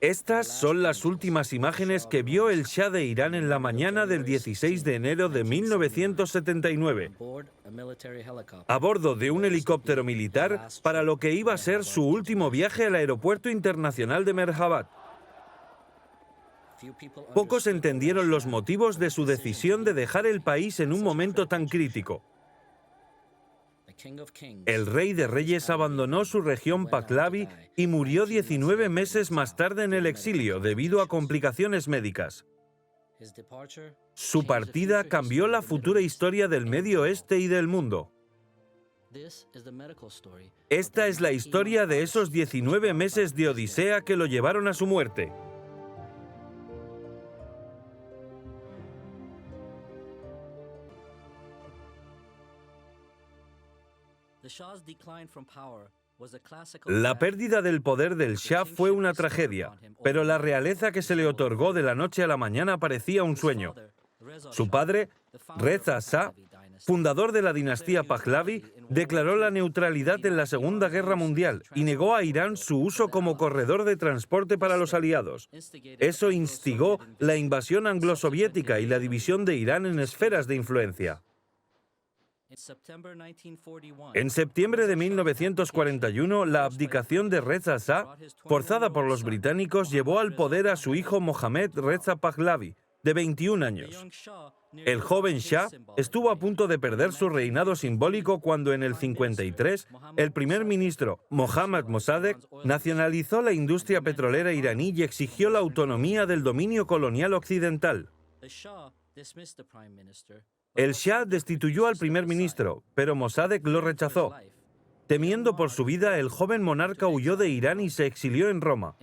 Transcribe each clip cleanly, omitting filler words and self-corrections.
Estas son las últimas imágenes que vio el Shah de Irán en la mañana del 16 de enero de 1979, a bordo de un helicóptero militar para lo que iba a ser su último viaje al aeropuerto internacional de Mehrabad. Pocos entendieron los motivos de su decisión de dejar el país en un momento tan crítico. El rey de reyes abandonó su región Pahlavi y murió 19 meses más tarde en el exilio debido a complicaciones médicas. Su partida cambió la futura historia del Medio Oeste y del mundo. Esta es la historia de esos 19 meses de odisea que lo llevaron a su muerte. La pérdida del poder del Shah fue una tragedia, pero la realeza que se le otorgó de la noche a la mañana parecía un sueño. Su padre, Reza Shah, fundador de la dinastía Pahlavi, declaró la neutralidad en la Segunda Guerra Mundial y negó a Irán su uso como corredor de transporte para los aliados. Eso instigó la invasión anglo-soviética y la división de Irán en esferas de influencia. En septiembre de 1941, la abdicación de Reza Shah, forzada por los británicos, llevó al poder a su hijo Mohammad Reza Pahlavi, de 21 años. El joven Shah estuvo a punto de perder su reinado simbólico cuando en el 53 el primer ministro Mohammad Mossadegh nacionalizó la industria petrolera iraní y exigió la autonomía del dominio colonial occidental. El Shah destituyó al primer ministro, pero Mossadegh lo rechazó. Temiendo por su vida, el joven monarca huyó de Irán y se exilió en Roma.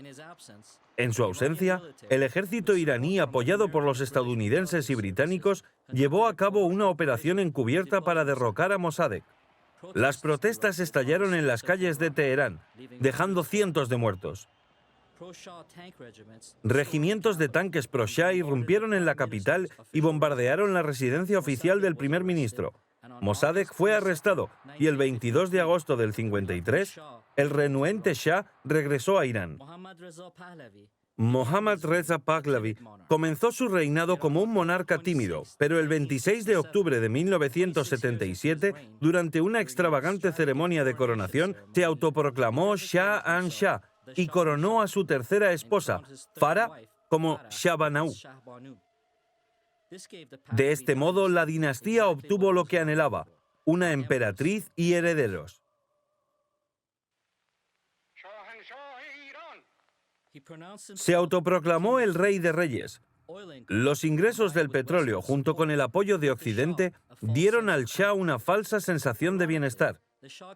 En su ausencia, el ejército iraní, apoyado por los estadounidenses y británicos, llevó a cabo una operación encubierta para derrocar a Mossadegh. Las protestas estallaron en las calles de Teherán, dejando cientos de muertos. Regimientos de tanques pro-Shah irrumpieron en la capital y bombardearon la residencia oficial del primer ministro. Mossadegh fue arrestado y el 22 de agosto del 53, el renuente Shah regresó a Irán. Mohammad Reza Pahlavi comenzó su reinado como un monarca tímido, pero el 26 de octubre de 1977, durante una extravagante ceremonia de coronación, se autoproclamó Shah-an-Shah y coronó a su tercera esposa, Farah, como Shahbanau. De este modo, la dinastía obtuvo lo que anhelaba, una emperatriz y herederos. Se autoproclamó el rey de reyes. Los ingresos del petróleo, junto con el apoyo de Occidente, dieron al Shah una falsa sensación de bienestar.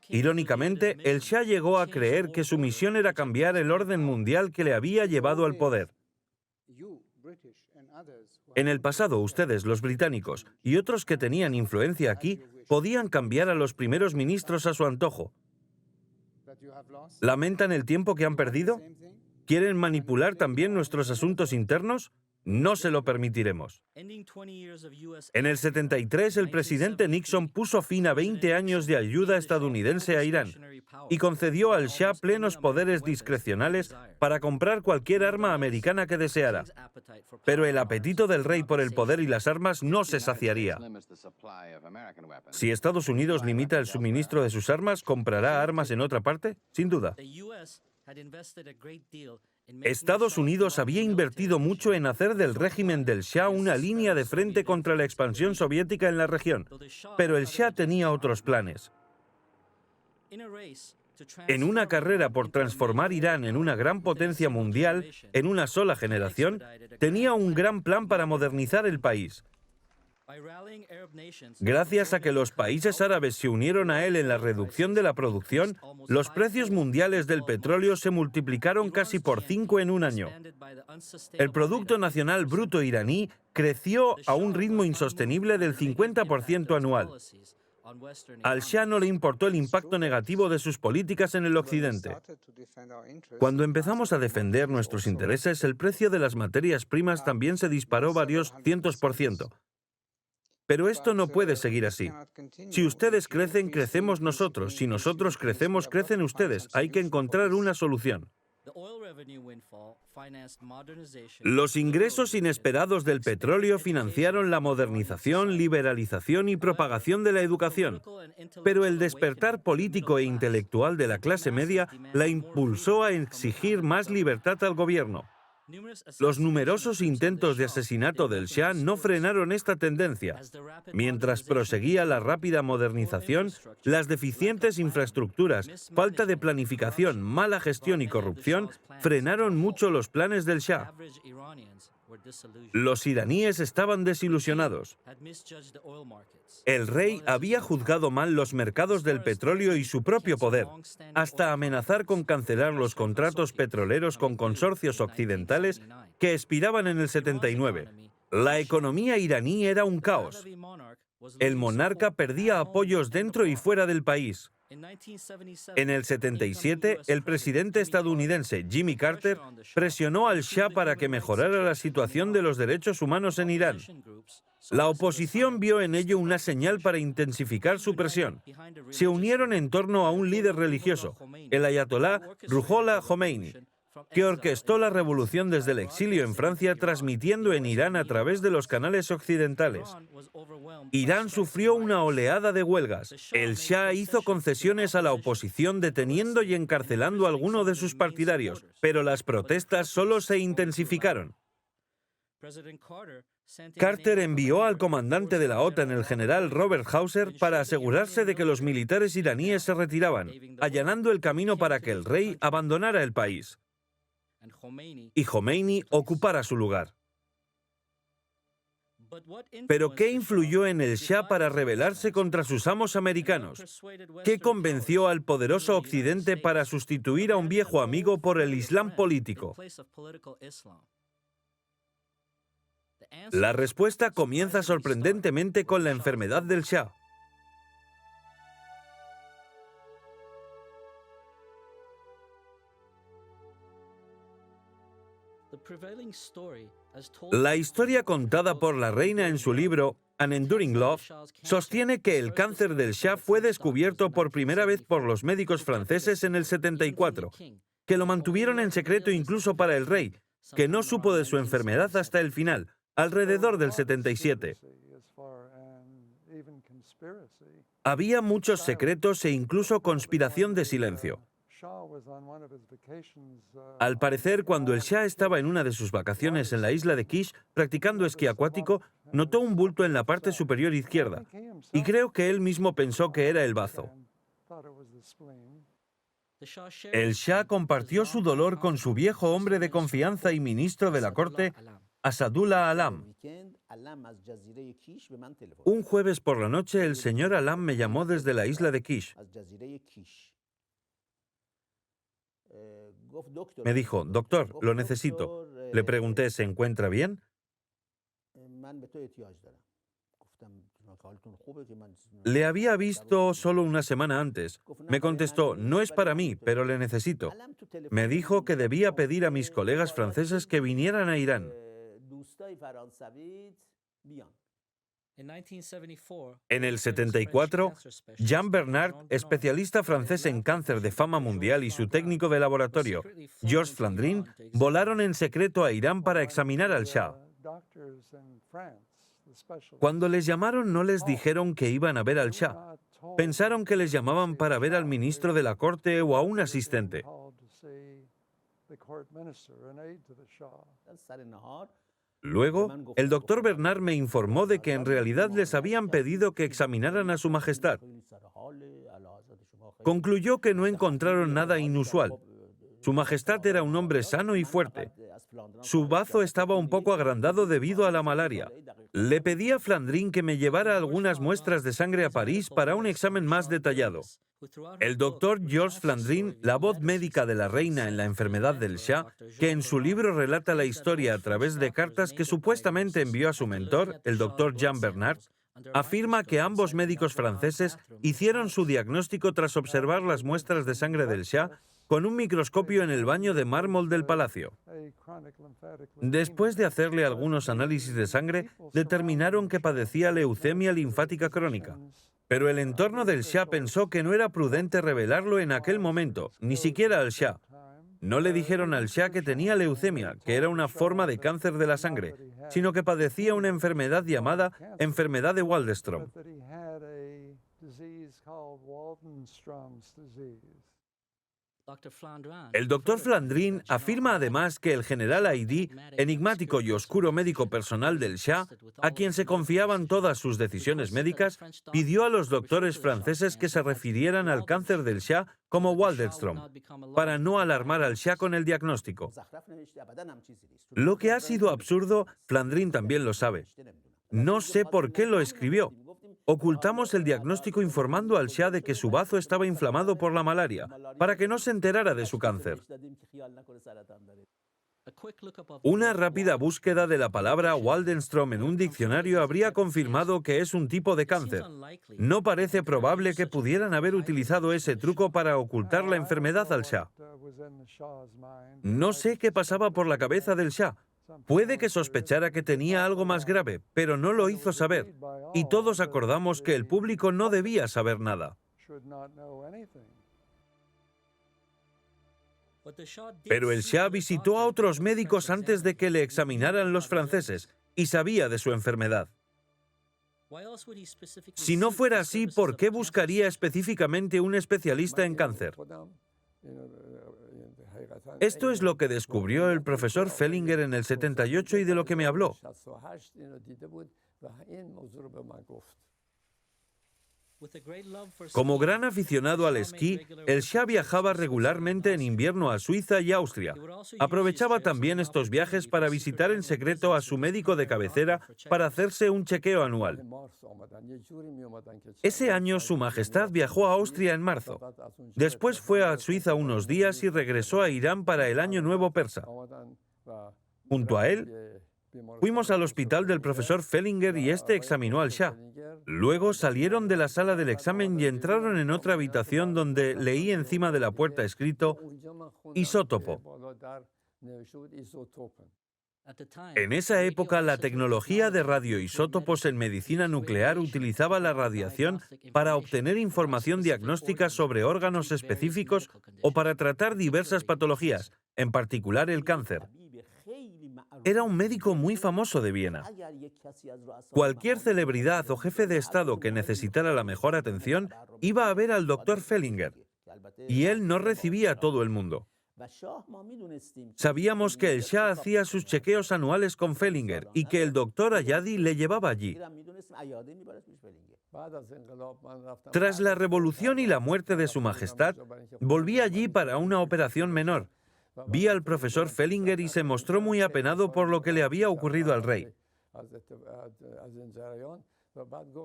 Irónicamente, el Shah llegó a creer que su misión era cambiar el orden mundial que le había llevado al poder. En el pasado, ustedes, los británicos, y otros que tenían influencia aquí, podían cambiar a los primeros ministros a su antojo. ¿Lamentan el tiempo que han perdido? ¿Quieren manipular también nuestros asuntos internos? No se lo permitiremos. En el 73, el presidente Nixon puso fin a 20 años de ayuda estadounidense a Irán y concedió al Shah plenos poderes discrecionales para comprar cualquier arma americana que deseara. Pero el apetito del rey por el poder y las armas no se saciaría. Si Estados Unidos limita el suministro de sus armas, ¿comprará armas en otra parte? Sin duda. Estados Unidos había invertido mucho en hacer del régimen del Shah una línea de frente contra la expansión soviética en la región, pero el Shah tenía otros planes. En una carrera por transformar Irán en una gran potencia mundial en una sola generación, tenía un gran plan para modernizar el país. Gracias a que los países árabes se unieron a él en la reducción de la producción, los precios mundiales del petróleo se multiplicaron casi por 5 en un año. El Producto Nacional Bruto iraní creció a un ritmo insostenible del 50% anual. Al Shah no le importó el impacto negativo de sus políticas en el Occidente. Cuando empezamos a defender nuestros intereses, el precio de las materias primas también se disparó varios cientos por ciento. Pero esto no puede seguir así. Si ustedes crecen, crecemos nosotros. Si nosotros crecemos, crecen ustedes. Hay que encontrar una solución. Los ingresos inesperados del petróleo financiaron la modernización, liberalización y propagación de la educación, pero el despertar político e intelectual de la clase media la impulsó a exigir más libertad al gobierno. Los numerosos intentos de asesinato del Shah no frenaron esta tendencia. Mientras proseguía la rápida modernización, las deficientes infraestructuras, falta de planificación, mala gestión y corrupción frenaron mucho los planes del Shah. Los iraníes estaban desilusionados. El rey había juzgado mal los mercados del petróleo y su propio poder, hasta amenazar con cancelar los contratos petroleros con consorcios occidentales que expiraban en el 79. La economía iraní era un caos. El monarca perdía apoyos dentro y fuera del país. En el 77, el presidente estadounidense Jimmy Carter presionó al Shah para que mejorara la situación de los derechos humanos en Irán. La oposición vio en ello una señal para intensificar su presión. Se unieron en torno a un líder religioso, el ayatolá Ruhollah Khomeini, que orquestó la revolución desde el exilio en Francia, transmitiendo en Irán a través de los canales occidentales. Irán sufrió una oleada de huelgas. El Shah hizo concesiones a la oposición, deteniendo y encarcelando a algunos de sus partidarios, pero las protestas solo se intensificaron. Carter envió al comandante de la OTAN, el general Robert Hauser, para asegurarse de que los militares iraníes se retiraban, allanando el camino para que el rey abandonara el país y Khomeini ocupara su lugar. ¿Pero qué influyó en el Shah para rebelarse contra sus amos americanos? ¿Qué convenció al poderoso Occidente para sustituir a un viejo amigo por el Islam político? La respuesta comienza sorprendentemente con la enfermedad del Shah. La historia contada por la reina en su libro An Enduring Love sostiene que el cáncer del Shah fue descubierto por primera vez por los médicos franceses en el 74, que lo mantuvieron en secreto incluso para el rey, que no supo de su enfermedad hasta el final, alrededor del 77. Había muchos secretos e incluso conspiración de silencio. Al parecer, cuando el Shah estaba en una de sus vacaciones en la isla de Kish, practicando esquí acuático, notó un bulto en la parte superior izquierda, y creo que él mismo pensó que era el bazo. El Shah compartió su dolor con su viejo hombre de confianza y ministro de la corte, Asadullah Alam. Un jueves por la noche, el señor Alam me llamó desde la isla de Kish. Me dijo, doctor, lo necesito. Le pregunté, ¿se encuentra bien? Le había visto solo una semana antes. Me contestó, no es para mí, pero le necesito. Me dijo que debía pedir a mis colegas franceses que vinieran a Irán. En el 74, Jean Bernard, especialista francés en cáncer de fama mundial, y su técnico de laboratorio, Georges Flandrin, volaron en secreto a Irán para examinar al Shah. Cuando les llamaron, no les dijeron que iban a ver al Shah. Pensaron que les llamaban para ver al ministro de la corte o a un asistente. Luego, el doctor Bernard me informó de que en realidad les habían pedido que examinaran a su majestad. Concluyó que no encontraron nada inusual. Su majestad era un hombre sano y fuerte. Su bazo estaba un poco agrandado debido a la malaria. Le pedí a Flandrin que me llevara algunas muestras de sangre a París para un examen más detallado. El doctor Georges Flandrin, la voz médica de la reina en la enfermedad del Shah, que en su libro relata la historia a través de cartas que supuestamente envió a su mentor, el doctor Jean Bernard, afirma que ambos médicos franceses hicieron su diagnóstico tras observar las muestras de sangre del Shah con un microscopio en el baño de mármol del palacio. Después de hacerle algunos análisis de sangre, determinaron que padecía leucemia linfática crónica. Pero el entorno del Shah pensó que no era prudente revelarlo en aquel momento, ni siquiera al Shah. No le dijeron al Shah que tenía leucemia, que era una forma de cáncer de la sangre, sino que padecía una enfermedad llamada enfermedad de Waldenström. El doctor Flandrin afirma además que el general Aidí, enigmático y oscuro médico personal del Shah, a quien se confiaban todas sus decisiones médicas, pidió a los doctores franceses que se refirieran al cáncer del Shah como Waldenström, para no alarmar al Shah con el diagnóstico. Lo que ha sido absurdo, Flandrin también lo sabe. No sé por qué lo escribió. Ocultamos el diagnóstico informando al Shah de que su bazo estaba inflamado por la malaria, para que no se enterara de su cáncer. Una rápida búsqueda de la palabra Waldenström en un diccionario habría confirmado que es un tipo de cáncer. No parece probable que pudieran haber utilizado ese truco para ocultar la enfermedad al Shah. No sé qué pasaba por la cabeza del Shah. Puede que sospechara que tenía algo más grave, pero no lo hizo saber. Y todos acordamos que el público no debía saber nada. Pero el Shah visitó a otros médicos antes de que le examinaran los franceses y sabía de su enfermedad. Si no fuera así, ¿por qué buscaría específicamente un especialista en cáncer? Esto es lo que descubrió el profesor Fellinger en el 78 y de lo que me habló. Como gran aficionado al esquí, el Shah viajaba regularmente en invierno a Suiza y Austria. Aprovechaba también estos viajes para visitar en secreto a su médico de cabecera para hacerse un chequeo anual. Ese año Su Majestad viajó a Austria en marzo. Después fue a Suiza unos días y regresó a Irán para el Año Nuevo Persa. Junto a él, fuimos al hospital del profesor Fellinger y este examinó al Shah. Luego salieron de la sala del examen y entraron en otra habitación donde leí encima de la puerta escrito isótopo. En esa época, la tecnología de radioisótopos en medicina nuclear utilizaba la radiación para obtener información diagnóstica sobre órganos específicos o para tratar diversas patologías, en particular el cáncer. Era un médico muy famoso de Viena. Cualquier celebridad o jefe de Estado que necesitara la mejor atención iba a ver al doctor Fellinger, y él no recibía a todo el mundo. Sabíamos que el Shah hacía sus chequeos anuales con Fellinger y que el doctor Ayadi le llevaba allí. Tras la revolución y la muerte de Su Majestad, volví allí para una operación menor. Vi al profesor Fellinger y se mostró muy apenado por lo que le había ocurrido al rey.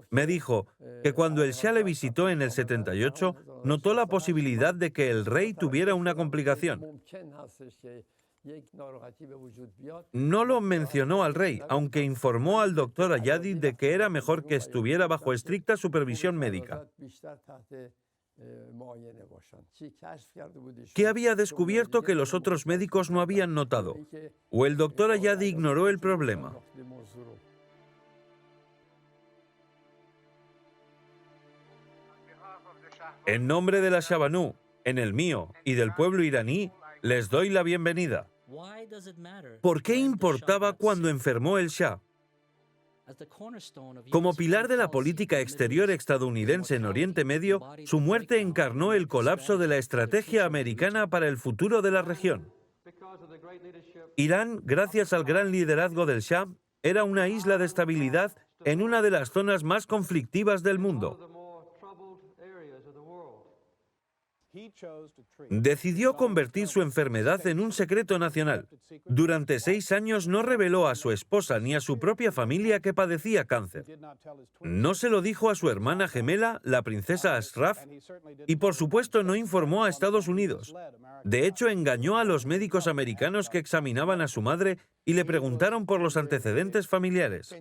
Me dijo que cuando el Shah le visitó en el 78, notó la posibilidad de que el rey tuviera una complicación. No lo mencionó al rey, aunque informó al doctor Ayadi de que era mejor que estuviera bajo estricta supervisión médica. ¿Qué había descubierto que los otros médicos no habían notado? ¿O el doctor Ayadi ignoró el problema? En nombre de la Shah Banu, en el mío y del pueblo iraní, les doy la bienvenida. ¿Por qué importaba cuando enfermó el Shah? Como pilar de la política exterior estadounidense en Oriente Medio, su muerte encarnó el colapso de la estrategia americana para el futuro de la región. Irán, gracias al gran liderazgo del Shah, era una isla de estabilidad en una de las zonas más conflictivas del mundo. Decidió convertir su enfermedad en un secreto nacional. Durante 6 años no reveló a su esposa ni a su propia familia que padecía cáncer. No se lo dijo a su hermana gemela, la princesa Ashraf, y por supuesto no informó a Estados Unidos. De hecho, engañó a los médicos americanos que examinaban a su madre y le preguntaron por los antecedentes familiares.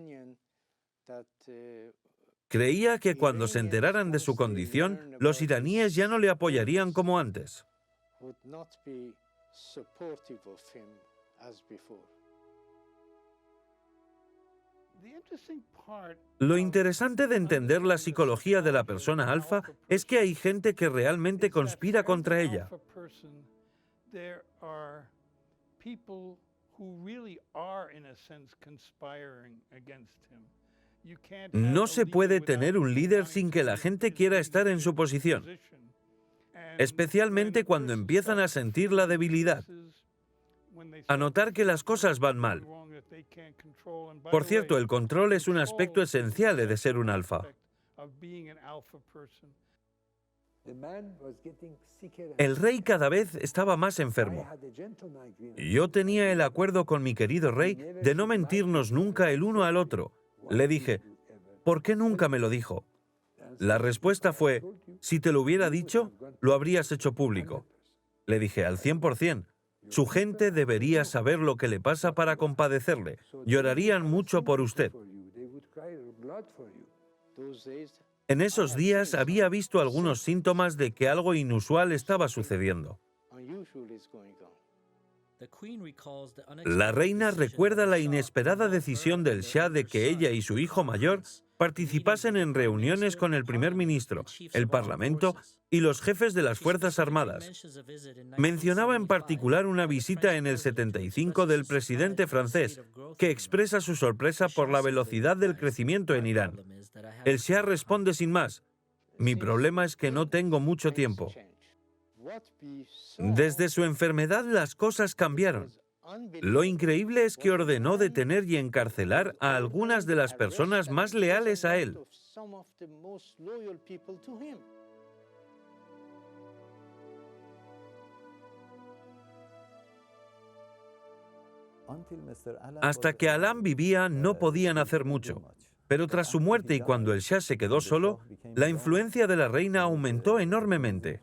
Creía que cuando se enteraran de su condición, los iraníes ya no le apoyarían como antes. Lo interesante de entender la psicología de la persona alfa es que hay gente que realmente conspira contra ella. there are people who really are, in a sense, conspiring against him. You can't have No a se leader puede without tener un líder wanting sin to que la lift gente his quiera estar en leadership su posición, position. And especialmente when a cuando person empiezan a starts sentir la feeling debilidad, weaknesses, when they a start to notar que feel las cosas van something mal. wrong that they can't control. And by Por the cierto, way, el control es un aspecto control is an esencial de ser essential un alfa. aspect of being an alpha person. El rey cada vez estaba más enfermo. Yo tenía el acuerdo con mi querido rey de no mentirnos nunca el uno al otro. Le dije, ¿por qué nunca me lo dijo? La respuesta fue, si te lo hubiera dicho, lo habrías hecho público. Le dije, al 100%. Su gente debería saber lo que le pasa para compadecerle. Llorarían mucho por usted. En esos días había visto algunos síntomas de que algo inusual estaba sucediendo. La reina recuerda la inesperada decisión del Shah de que ella y su hijo mayor participasen en reuniones con el primer ministro, el parlamento y los jefes de las Fuerzas Armadas. Mencionaba en particular una visita en el 75 del presidente francés, que expresa su sorpresa por la velocidad del crecimiento en Irán. El Shah responde sin más, mi problema es que no tengo mucho tiempo. Desde su enfermedad las cosas cambiaron. Lo increíble es que ordenó detener y encarcelar a algunas de las personas más leales a él. Hasta que Alam vivía no podían hacer mucho. Pero tras su muerte y cuando el Shah se quedó solo, la influencia de la reina aumentó enormemente.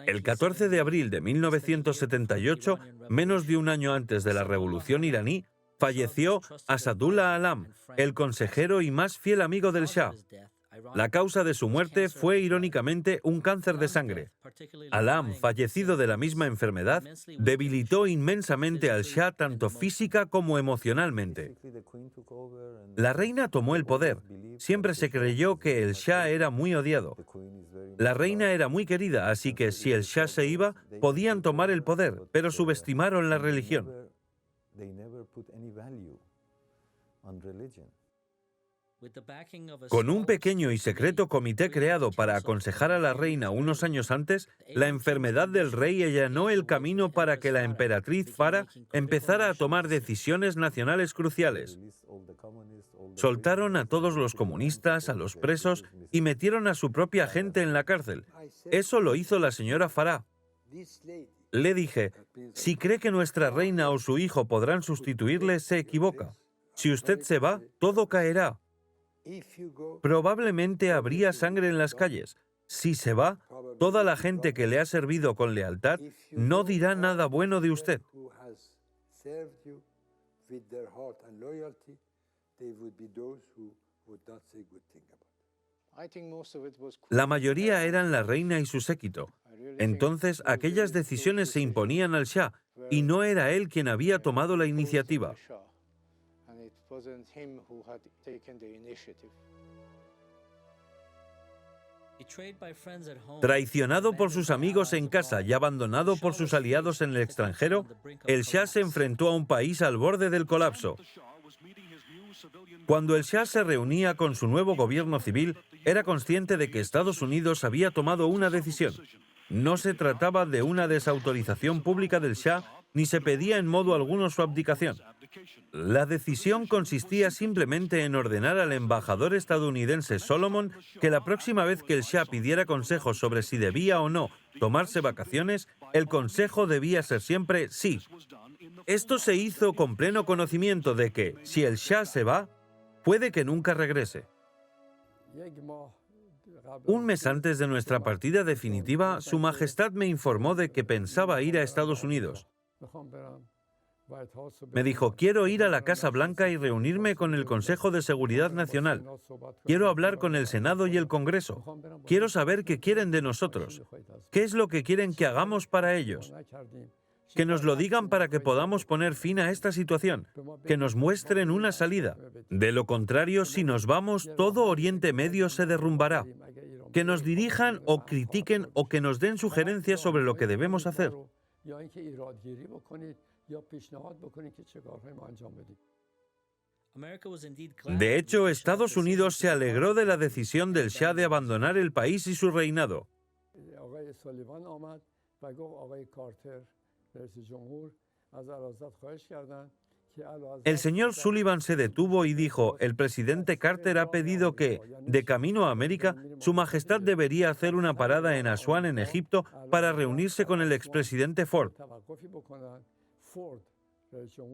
El 14 de abril de 1978, menos de un año antes de la revolución iraní, falleció Asadullah Alam, el consejero y más fiel amigo del Shah. La causa de su muerte fue, irónicamente, un cáncer de sangre. Alam, fallecido de la misma enfermedad, debilitó inmensamente al Shah tanto física como emocionalmente. La reina tomó el poder. Siempre se creyó que el Shah era muy odiado. La reina era muy querida, así que si el Shah se iba, podían tomar el poder, pero subestimaron la religión. Con un pequeño y secreto comité creado para aconsejar a la reina unos años antes, la enfermedad del rey allanó el camino para que la emperatriz Farah empezara a tomar decisiones nacionales cruciales. Soltaron a todos los comunistas, a los presos y metieron a su propia gente en la cárcel. Eso lo hizo la señora Farah. Le dije, si cree que nuestra reina o su hijo podrán sustituirle, se equivoca. Si usted se va, todo caerá. Probablemente habría sangre en las calles. Si se va, toda la gente que le ha servido con lealtad no dirá nada bueno de usted. La mayoría eran la reina y su séquito. Entonces, aquellas decisiones se imponían al Shah, y no era él quien había tomado la iniciativa. Traicionado por sus amigos en casa y abandonado por sus aliados en el extranjero, el Shah se enfrentó a un país al borde del colapso. Cuando el Shah se reunía con su nuevo gobierno civil, era consciente de que Estados Unidos había tomado una decisión. No se trataba de una desautorización pública del Shah, ni se pedía en modo alguno su abdicación. La decisión consistía simplemente en ordenar al embajador estadounidense Solomon que la próxima vez que el Shah pidiera consejos sobre si debía o no tomarse vacaciones, el consejo debía ser siempre sí. Esto se hizo con pleno conocimiento de que, si el Shah se va, puede que nunca regrese. Un mes antes de nuestra partida definitiva, Su Majestad me informó de que pensaba ir a Estados Unidos. Me dijo, quiero ir a la Casa Blanca y reunirme con el Consejo de Seguridad Nacional. Quiero hablar con el Senado y el Congreso. Quiero saber qué quieren de nosotros. ¿Qué es lo que quieren que hagamos para ellos? Que nos lo digan para que podamos poner fin a esta situación. Que nos muestren una salida. De lo contrario, si nos vamos, todo Oriente Medio se derrumbará. que nos dirijan o critiquen o que nos den sugerencias sobre lo que debemos hacer. De hecho, Estados Unidos se alegró de la decisión del Shah de abandonar el país y su reinado. El señor Sullivan se detuvo y dijo: el presidente Carter ha pedido que, de camino a América, Su Majestad debería hacer una parada en Asuán, en Egipto, para reunirse con el expresidente Ford,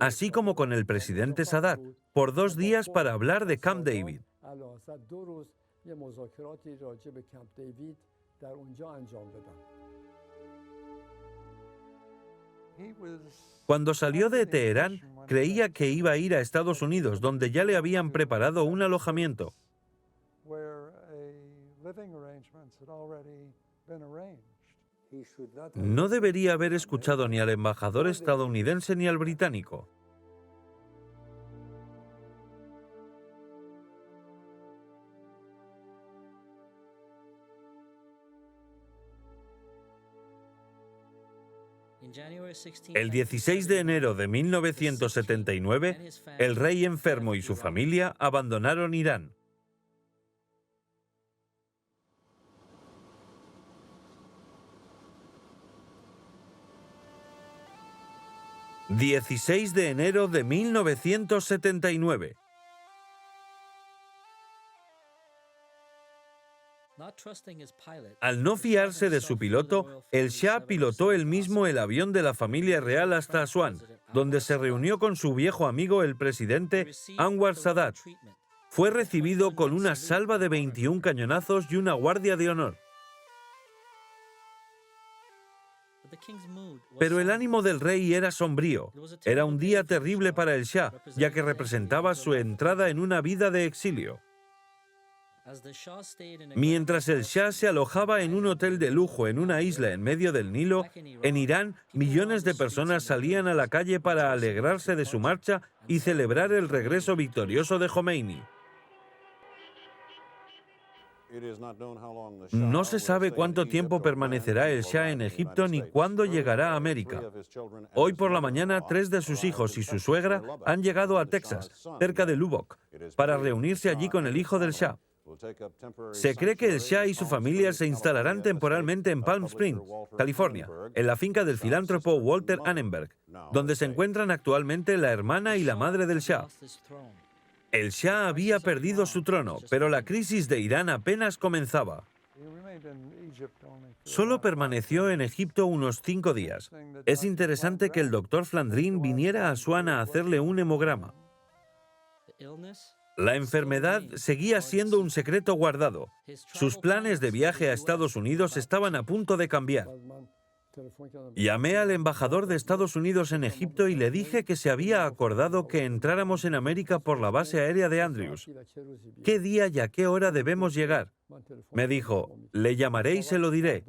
así como con el presidente Sadat, por 2 días para hablar de Camp David. Cuando salió de Teherán, creía que iba a ir a Estados Unidos, donde ya le habían preparado un alojamiento. No debería haber escuchado ni al embajador estadounidense ni al británico. El 16 de enero de 1979, el rey enfermo y su familia abandonaron Irán. ...16 de enero de 1979. Al no fiarse de su piloto, el Shah pilotó él mismo el avión de la familia real hasta Asuán, donde se reunió con su viejo amigo el presidente Anwar Sadat. Fue recibido con una salva de 21 cañonazos y una guardia de honor. Pero el ánimo del rey era sombrío. Era un día terrible para el Shah, ya que representaba su entrada en una vida de exilio. Mientras el Shah se alojaba en un hotel de lujo en una isla en medio del Nilo, en Irán, millones de personas salían a la calle para alegrarse de su marcha y celebrar el regreso victorioso de Jomeini. No se sabe cuánto tiempo permanecerá el Shah en Egipto ni cuándo llegará a América. Hoy por la mañana, 3 de sus hijos y su suegra han llegado a Texas, cerca de Lubbock, para reunirse allí con el hijo del Shah. Se cree que el Shah y su familia se instalarán temporalmente en Palm Springs, California, en la finca del filántropo Walter Annenberg, donde se encuentran actualmente la hermana y la madre del Shah. El Shah había perdido su trono, pero la crisis de Irán apenas comenzaba. Solo permaneció en Egipto unos 5 días. Es interesante que el doctor Flandrin viniera a Asuán a hacerle un hemograma. La enfermedad seguía siendo un secreto guardado. Sus planes de viaje a Estados Unidos estaban a punto de cambiar. Llamé al embajador de Estados Unidos en Egipto y le dije que se había acordado que entráramos en América por la base aérea de Andrews. ¿Qué día y a qué hora debemos llegar? Me dijo: le llamaré y se lo diré.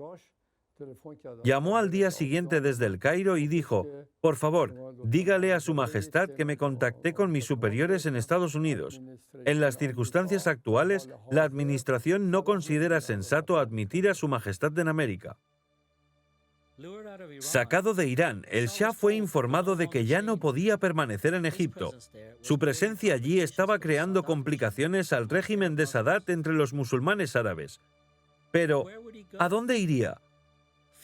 Llamó al día siguiente desde el Cairo y dijo: por favor, dígale a Su Majestad que me contacté con mis superiores en Estados Unidos. En las circunstancias actuales, la administración no considera sensato admitir a Su Majestad en América. Sacado de Irán, el Shah fue informado de que ya no podía permanecer en Egipto. Su presencia allí estaba creando complicaciones al régimen de Sadat entre los musulmanes árabes. Pero, ¿a dónde iría?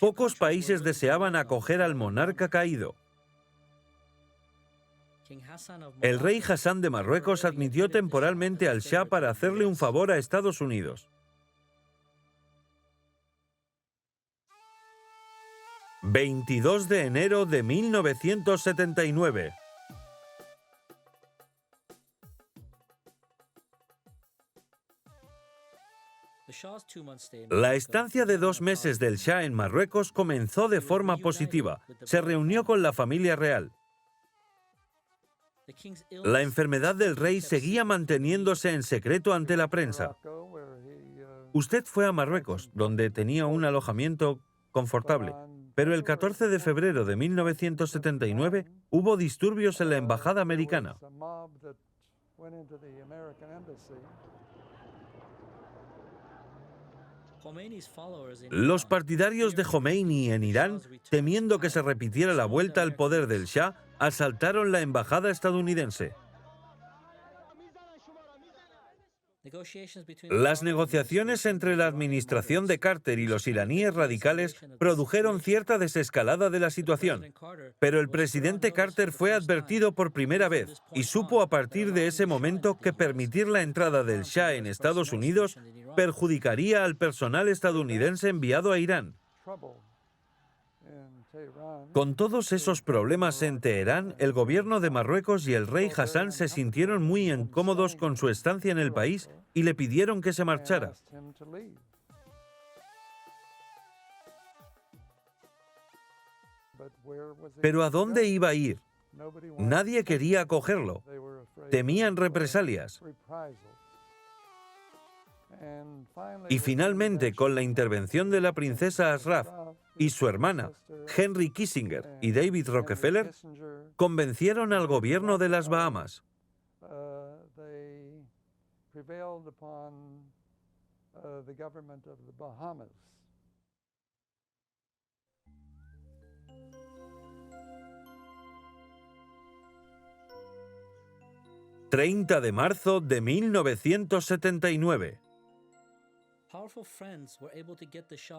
Pocos países deseaban acoger al monarca caído. El rey Hassan de Marruecos admitió temporalmente al Shah para hacerle un favor a Estados Unidos. 22 de enero de 1979. La estancia de 2 meses del Shah en Marruecos comenzó de forma positiva. Se reunió con la familia real. La enfermedad del rey seguía manteniéndose en secreto ante la prensa. Usted fue a Marruecos, donde tenía un alojamiento confortable. Pero el 14 de febrero de 1979 hubo disturbios en la embajada americana. Los partidarios de Jomeini en Irán, temiendo que se repitiera la vuelta al poder del Shah, asaltaron la embajada estadounidense. Las negociaciones entre la administración de Carter y los iraníes radicales produjeron cierta desescalada de la situación, pero el presidente Carter fue advertido por primera vez y supo a partir de ese momento que permitir la entrada del Shah en Estados Unidos perjudicaría al personal estadounidense enviado a Irán. Con todos esos problemas en Teherán, el gobierno de Marruecos y el rey Hassan se sintieron muy incómodos con su estancia en el país y le pidieron que se marchara. Pero ¿a dónde iba a ir? Nadie quería acogerlo. Temían represalias. Y finalmente, con la intervención de la princesa Ashraf y su hermana, Henry Kissinger y David Rockefeller, convencieron al gobierno de las Bahamas. ...30 de marzo de 1979.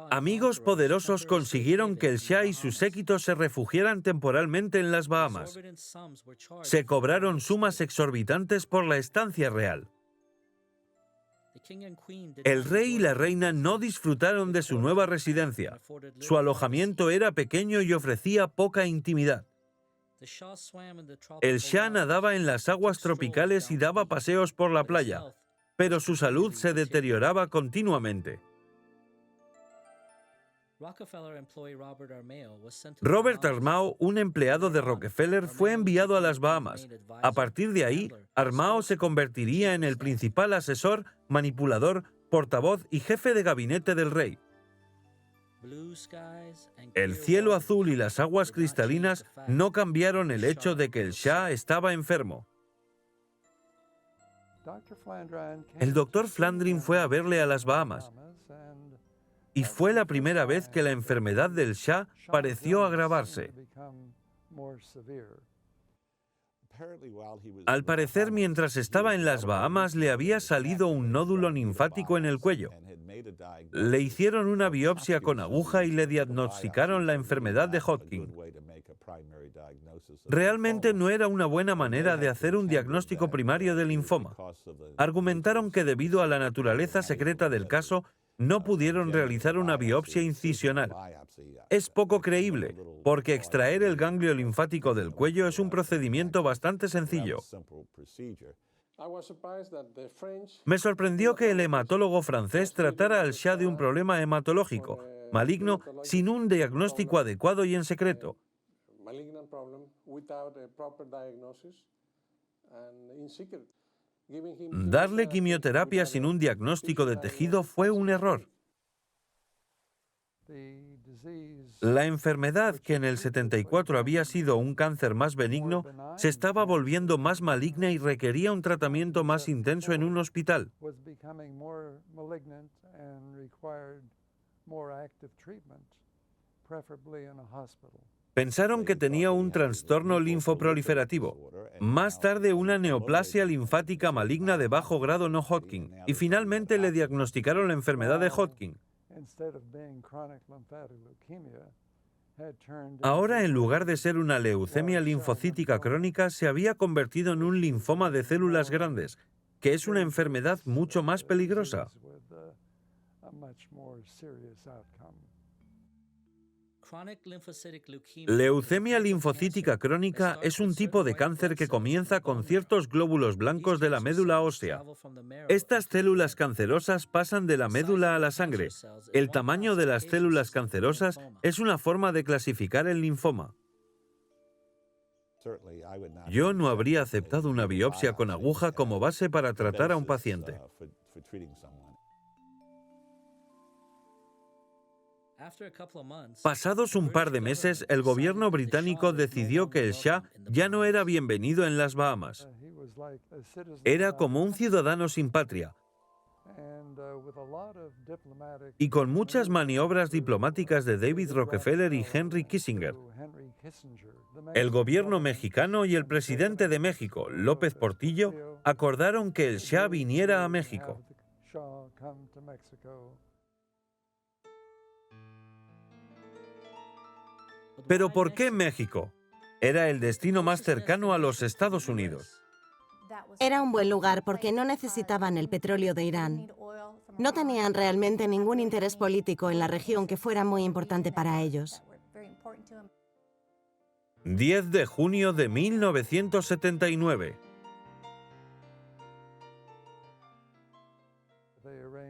Amigos poderosos consiguieron que el Shah y su séquito se refugiaran temporalmente en las Bahamas. Se cobraron sumas exorbitantes por la estancia real. El rey y la reina no disfrutaron de su nueva residencia. Su alojamiento era pequeño y ofrecía poca intimidad. El Shah nadaba en las aguas tropicales y daba paseos por la playa, pero su salud se deterioraba continuamente. Robert Armao, un empleado de Rockefeller, fue enviado a las Bahamas. A partir de ahí, Armao se convertiría en el principal asesor, manipulador, portavoz y jefe de gabinete del rey. El cielo azul y las aguas cristalinas no cambiaron el hecho de que el Shah estaba enfermo. El doctor Flandrin fue a verle a las Bahamas y fue la primera vez que la enfermedad del Shah pareció agravarse. Al parecer, mientras estaba en las Bahamas, le había salido un nódulo linfático en el cuello. Le hicieron una biopsia con aguja y le diagnosticaron la enfermedad de Hodgkin. Realmente no era una buena manera de hacer un diagnóstico primario de linfoma. Argumentaron que debido a la naturaleza secreta del caso, no pudieron realizar una biopsia incisional. Es poco creíble, porque extraer el ganglio linfático del cuello es un procedimiento bastante sencillo. Me sorprendió que el hematólogo francés tratara al Shah de un problema hematológico, maligno, sin un diagnóstico adecuado y en secreto. Darle quimioterapia sin un diagnóstico de tejido fue un error. La enfermedad, que en el 74 había sido un cáncer más benigno, se estaba volviendo más maligna y requería un tratamiento más intenso en un hospital. Pensaron que tenía un trastorno linfoproliferativo. Más tarde, una neoplasia linfática maligna de bajo grado no Hodgkin. Y finalmente le diagnosticaron la enfermedad de Hodgkin. Ahora, en lugar de ser una leucemia linfocítica crónica, se había convertido en un linfoma de células grandes, que es una enfermedad mucho más peligrosa. Leucemia linfocítica crónica es un tipo de cáncer que comienza con ciertos glóbulos blancos de la médula ósea. Estas células cancerosas pasan de la médula a la sangre. El tamaño de las células cancerosas es una forma de clasificar el linfoma. Yo no habría aceptado una biopsia con aguja como base para tratar a un paciente. Pasados un par de meses, el gobierno británico decidió que el Shah ya no era bienvenido en las Bahamas. Era como un ciudadano sin patria. Y con muchas maniobras diplomáticas de David Rockefeller y Henry Kissinger, el gobierno mexicano y el presidente de México, López Portillo, acordaron que el Shah viniera a México. Pero ¿por qué México? Era el destino más cercano a los Estados Unidos. Era un buen lugar porque no necesitaban el petróleo de Irán. No tenían realmente ningún interés político en la región que fuera muy importante para ellos. 10 de junio de 1979.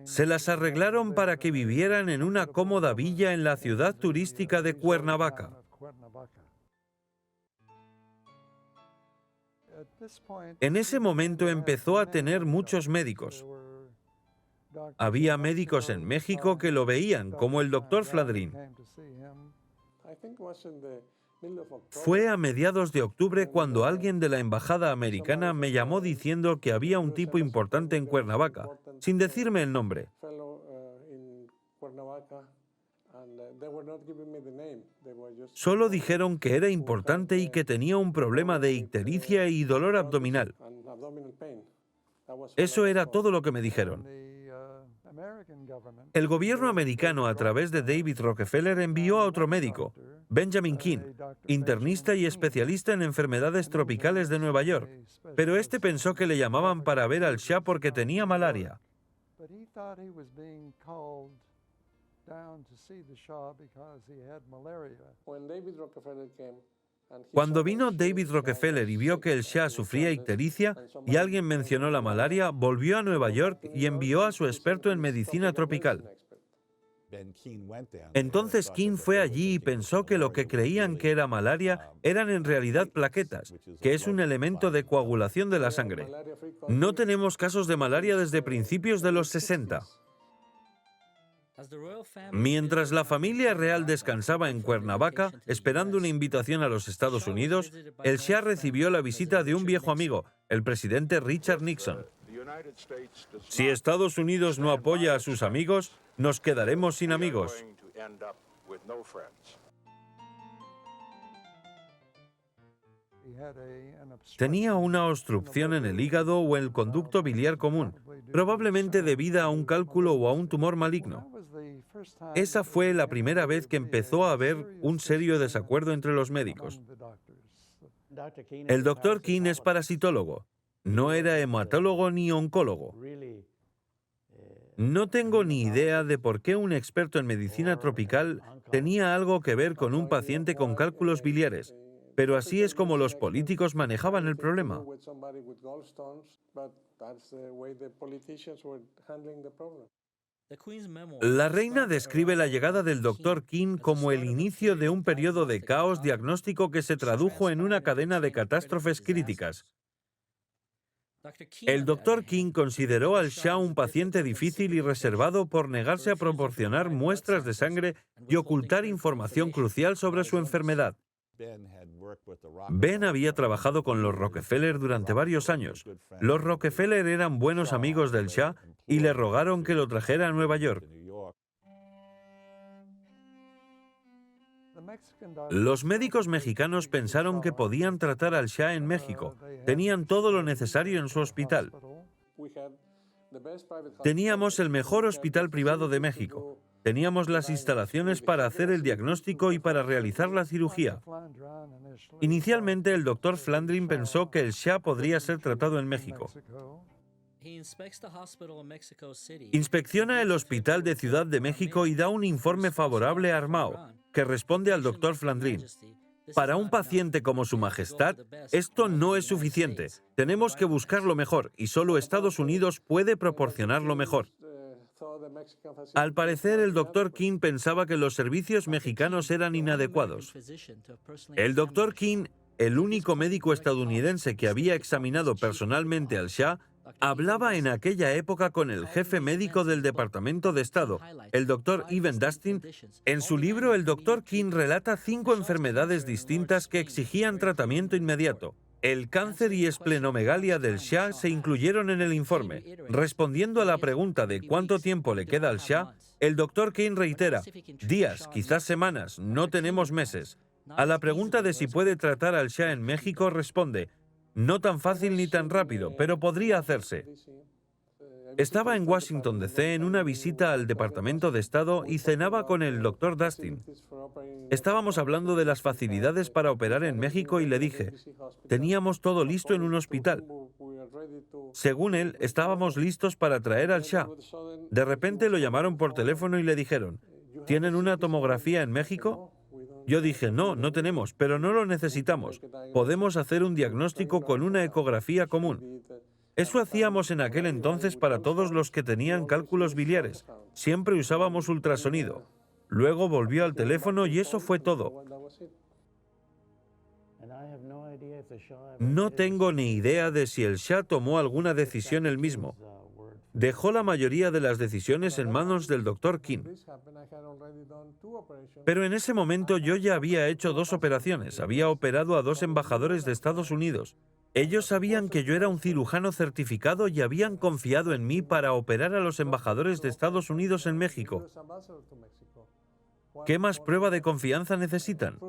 Se las arreglaron para que vivieran en una cómoda villa en la ciudad turística de Cuernavaca. En ese momento empezó a tener muchos médicos. Había médicos en México que lo veían, como el doctor Flandrin. Fue a mediados de octubre cuando alguien de la embajada americana me llamó diciendo que había un tipo importante en Cuernavaca, sin decirme el nombre. Solo dijeron que era importante y que tenía un problema de ictericia y dolor abdominal. Eso era todo lo que me dijeron. El gobierno americano, a través de David Rockefeller, envió a otro médico, Benjamin King, internista y especialista en enfermedades tropicales de Nueva York, pero este pensó que le llamaban para ver al Shah porque tenía malaria. Cuando vino David Rockefeller y vio que el Shah sufría ictericia y alguien mencionó la malaria, volvió a Nueva York y envió a su experto en medicina tropical. Entonces King fue allí y pensó que lo que creían que era malaria eran en realidad plaquetas, que es un elemento de coagulación de la sangre. No tenemos casos de malaria desde principios de los 60. Mientras la familia real descansaba en Cuernavaca, esperando una invitación a los Estados Unidos, el Shah recibió la visita de un viejo amigo, el presidente Richard Nixon. Si Estados Unidos no apoya a sus amigos, nos quedaremos sin amigos. Tenía una obstrucción en el hígado o el conducto biliar común, probablemente debida a un cálculo o a un tumor maligno. Esa fue la primera vez que empezó a haber un serio desacuerdo entre los médicos. El doctor King es parasitólogo. No era hematólogo ni oncólogo. No tengo ni idea de por qué un experto en medicina tropical tenía algo que ver con un paciente con cálculos biliares, pero así es como los políticos manejaban el problema. La reina describe la llegada del Dr. King como el inicio de un periodo de caos diagnóstico que se tradujo en una cadena de catástrofes críticas. El Dr. King consideró al Shah un paciente difícil y reservado por negarse a proporcionar muestras de sangre y ocultar información crucial sobre su enfermedad. Ben había trabajado con los Rockefeller durante varios años. Los Rockefeller eran buenos amigos del Shah y le rogaron que lo trajera a Nueva York. Los médicos mexicanos pensaron que podían tratar al Shah en México. Tenían todo lo necesario en su hospital. Teníamos el mejor hospital privado de México. Teníamos las instalaciones para hacer el diagnóstico y para realizar la cirugía. Inicialmente, el doctor Flandrin pensó que el Shah podría ser tratado en México. Inspecciona el hospital de Ciudad de México y da un informe favorable a Armao, que responde al doctor Flandrin. Para un paciente como Su Majestad, esto no es suficiente. Tenemos que buscar lo mejor y solo Estados Unidos puede proporcionar lo mejor. Al parecer, el Dr. King pensaba que los servicios mexicanos eran inadecuados. El Dr. King, el único médico estadounidense que había examinado personalmente al Shah, hablaba en aquella época con el jefe médico del Departamento de Estado, el Dr. Evan Dustin. En su libro, el Dr. King relata 5 enfermedades distintas que exigían tratamiento inmediato. El cáncer y esplenomegalia del Shah se incluyeron en el informe. Respondiendo a la pregunta de cuánto tiempo le queda al Shah, el Dr. King reitera: días, quizás semanas, no tenemos meses. A la pregunta de si puede tratar al Shah en México, responde: no tan fácil ni tan rápido, pero podría hacerse. Estaba en Washington, D.C. en una visita al Departamento de Estado y cenaba con el Dr. Dustin. Estábamos hablando de las facilidades para operar en México y le dije: teníamos todo listo en un hospital. Según él, estábamos listos para traer al Shah. De repente lo llamaron por teléfono y le dijeron: ¿tienen una tomografía en México? Yo dije: no, no tenemos, pero no lo necesitamos. Podemos hacer un diagnóstico con una ecografía común. Eso hacíamos en aquel entonces para todos los que tenían cálculos biliares. Siempre usábamos ultrasonido. Luego volvió al teléfono y eso fue todo. No tengo ni idea de si el Shah tomó alguna decisión él mismo. Dejó la mayoría de las decisiones en manos del Dr. King. Pero en ese momento yo ya había hecho 2 operaciones. Había operado a 2 embajadores de Estados Unidos. Ellos sabían que yo era un cirujano certificado y habían confiado en mí para operar a los embajadores de Estados Unidos en México. ¿Qué más prueba de confianza necesitan?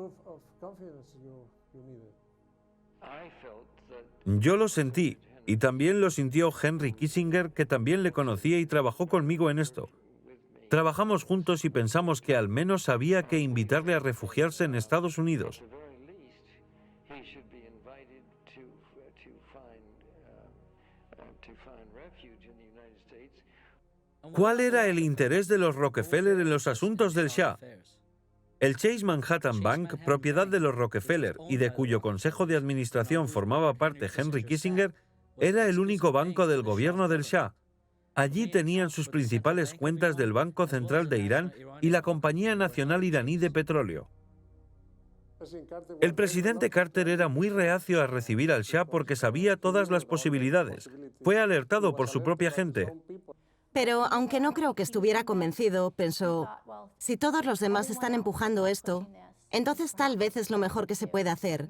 Yo lo sentí, y también lo sintió Henry Kissinger, que también le conocía y trabajó conmigo en esto. Trabajamos juntos y pensamos que al menos había que invitarle a refugiarse en Estados Unidos. ¿Cuál era el interés de los Rockefeller en los asuntos del Shah? El Chase Manhattan Bank, propiedad de los Rockefeller y de cuyo consejo de administración formaba parte Henry Kissinger, era el único banco del gobierno del Shah. Allí tenían sus principales cuentas del Banco Central de Irán y la Compañía Nacional Iraní de Petróleo. El presidente Carter era muy reacio a recibir al Shah porque sabía todas las posibilidades. Fue alertado por su propia gente. Pero aunque no creo que estuviera convencido, pensó: si todos los demás están empujando esto, entonces tal vez es lo mejor que se puede hacer.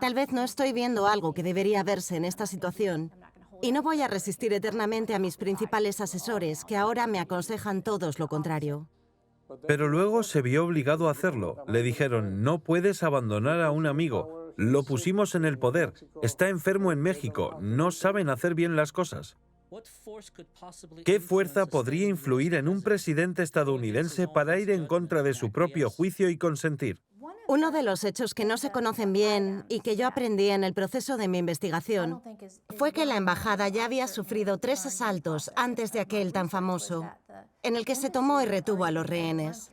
Tal vez no estoy viendo algo que debería verse en esta situación. Y no voy a resistir eternamente a mis principales asesores, que ahora me aconsejan todos lo contrario. Pero luego se vio obligado a hacerlo. Le dijeron: no puedes abandonar a un amigo. Lo pusimos en el poder. Está enfermo en México. No saben hacer bien las cosas. ¿Qué fuerza podría influir en un presidente estadounidense para ir en contra de su propio juicio y consentir? Uno de los hechos que no se conocen bien y que yo aprendí en el proceso de mi investigación fue que la embajada ya había sufrido 3 asaltos antes de aquel tan famoso, en el que se tomó y retuvo a los rehenes.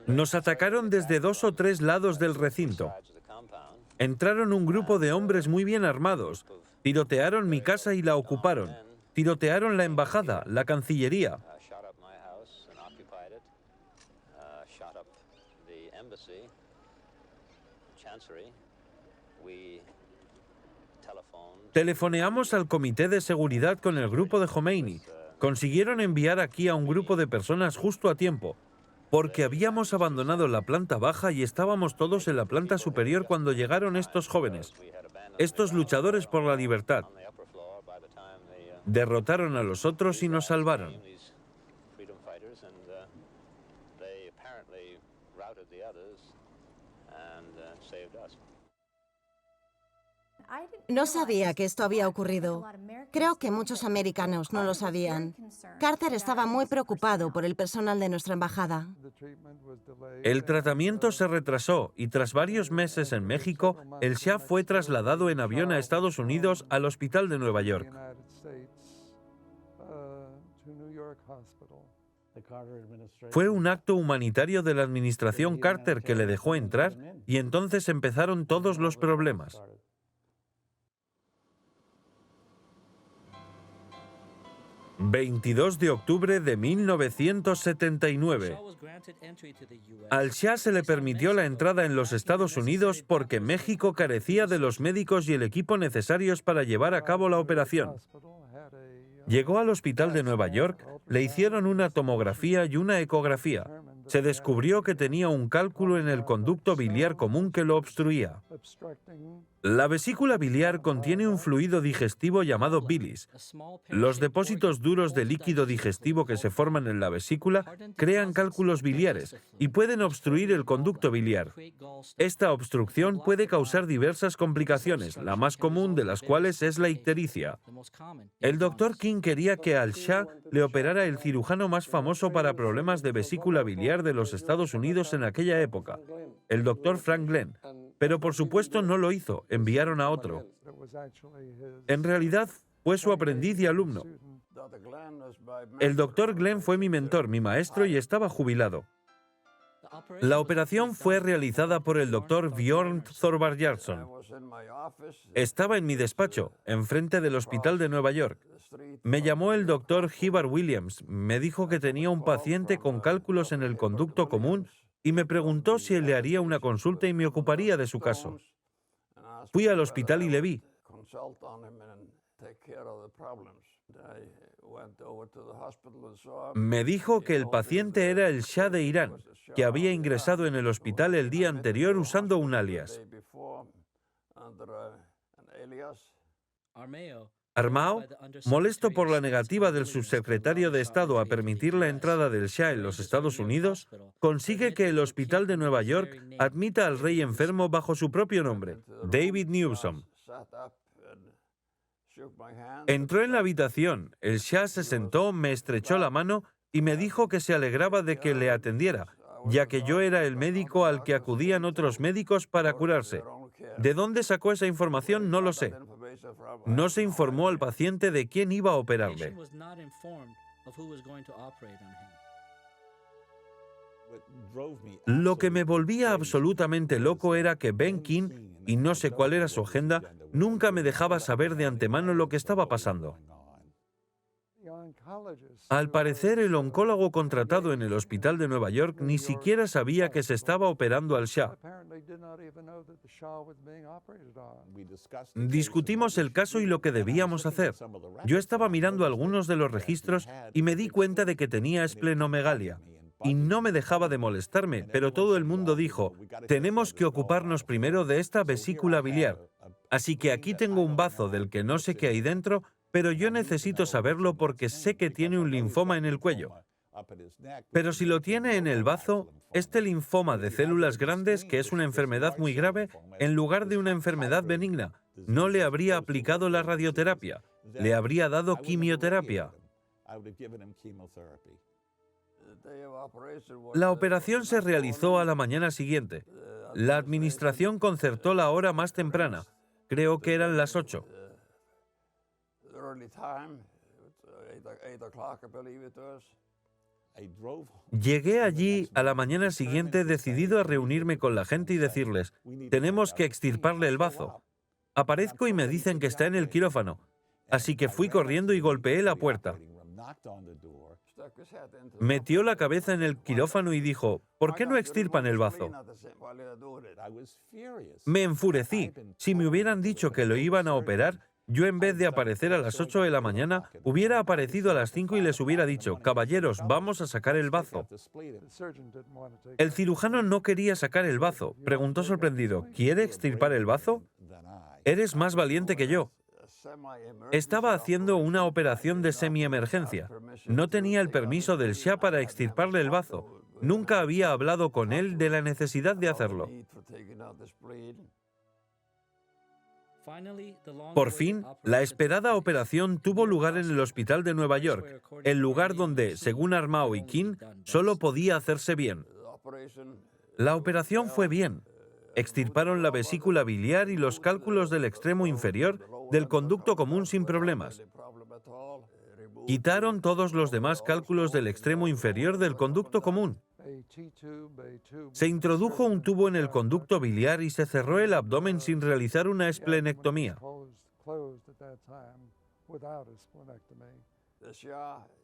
Nos atacaron desde 2 o 3 lados del recinto. Entraron un grupo de hombres muy bien armados. Tirotearon mi casa y la ocuparon. Tirotearon la embajada, la Cancillería. Telefoneamos al Comité de Seguridad con el grupo de Khomeini. Consiguieron enviar aquí a un grupo de personas justo a tiempo, porque habíamos abandonado la planta baja y estábamos todos en la planta superior cuando llegaron estos jóvenes, estos luchadores por la libertad. Derrotaron a los otros y nos salvaron. No sabía que esto había ocurrido. Creo que muchos americanos no lo sabían. Carter estaba muy preocupado por el personal de nuestra embajada. El tratamiento se retrasó y tras varios meses en México, el Shah fue trasladado en avión a Estados Unidos al hospital de Nueva York. Fue un acto humanitario de la administración Carter que le dejó entrar y entonces empezaron todos los problemas. ...22 de octubre de 1979. Al Shah se le permitió la entrada en los Estados Unidos porque México carecía de los médicos y el equipo necesarios para llevar a cabo la operación. Llegó al hospital de Nueva York, Le hicieron una tomografía y una ecografía. Se descubrió que tenía un cálculo en el conducto biliar común que lo obstruía. La vesícula biliar contiene un fluido digestivo llamado bilis. Los depósitos duros de líquido digestivo que se forman en la vesícula crean cálculos biliares y pueden obstruir el conducto biliar. Esta obstrucción puede causar diversas complicaciones, la más común de las cuales es la ictericia. El Dr. King quería que al Shah le operara el cirujano más famoso para problemas de vesícula biliar de los Estados Unidos en aquella época, el Dr. Frank Glenn. Pero por supuesto no lo hizo, enviaron a otro. En realidad fue su aprendiz y alumno. El Dr. Glenn fue mi mentor, mi maestro, y estaba jubilado. La operación fue realizada por el Dr. Bjorn Thorvaldsen. Estaba en mi despacho, enfrente del Hospital de Nueva York. Me llamó el Dr. Hibbard Williams, me dijo que tenía un paciente con cálculos en el conducto común y me preguntó si le haría una consulta y me ocuparía de su caso. Fui al hospital y le vi. Me dijo que el paciente era el Shah de Irán, que había ingresado en el hospital el día anterior usando un alias. Armao, molesto por la negativa del subsecretario de Estado a permitir la entrada del Shah en los Estados Unidos, consigue que el Hospital de Nueva York admita al rey enfermo bajo su propio nombre, David Newsom. Entró en la habitación, el Shah se sentó, me estrechó la mano y me dijo que se alegraba de que le atendiera, ya que yo era el médico al que acudían otros médicos para curarse. ¿De dónde sacó esa información? No lo sé. No se informó al paciente de quién iba a operarle. Lo que me volvía absolutamente loco era que Ben King, y no sé cuál era su agenda, nunca me dejaba saber de antemano lo que estaba pasando. Al parecer, el oncólogo contratado en el hospital de Nueva York ni siquiera sabía que se estaba operando al Shah. Discutimos el caso y lo que debíamos hacer. Yo estaba mirando algunos de los registros y me di cuenta de que tenía esplenomegalia. Y no me dejaba de molestarme, pero todo el mundo dijo, tenemos que ocuparnos primero de esta vesícula biliar. Así que aquí tengo un bazo del que no sé qué hay dentro, pero yo necesito saberlo porque sé que tiene un linfoma en el cuello. Pero si lo tiene en el bazo, este linfoma de células grandes, que es una enfermedad muy grave, en lugar de una enfermedad benigna, no le habría aplicado la radioterapia, le habría dado quimioterapia. La operación se realizó a la mañana siguiente. La administración concertó la hora más temprana. Creo que eran las 8. Llegué allí a la mañana siguiente decidido a reunirme con la gente y decirles, tenemos que extirparle el bazo. Aparezco y me dicen que está en el quirófano. Así que fui corriendo y golpeé la puerta. Metió la cabeza en el quirófano y dijo, ¿por qué no extirpan el bazo? Me enfurecí. Si me hubieran dicho que lo iban a operar, yo en vez de aparecer a las 8 de la mañana, hubiera aparecido a las 5 y les hubiera dicho, caballeros, vamos a sacar el bazo. El cirujano no quería sacar el bazo. Preguntó sorprendido, ¿quiere extirpar el bazo? Eres más valiente que yo. Estaba haciendo una operación de semiemergencia. No tenía el permiso del Shah para extirparle el bazo. Nunca había hablado con él de la necesidad de hacerlo. Por fin, la esperada operación tuvo lugar en el hospital de Nueva York, el lugar donde, según Armao y King, solo podía hacerse bien. La operación fue bien. Extirparon la vesícula biliar y los cálculos del extremo inferior del conducto común sin problemas. Quitaron todos los demás cálculos del extremo inferior del conducto común. Se introdujo un tubo en el conducto biliar y se cerró el abdomen sin realizar una esplenectomía.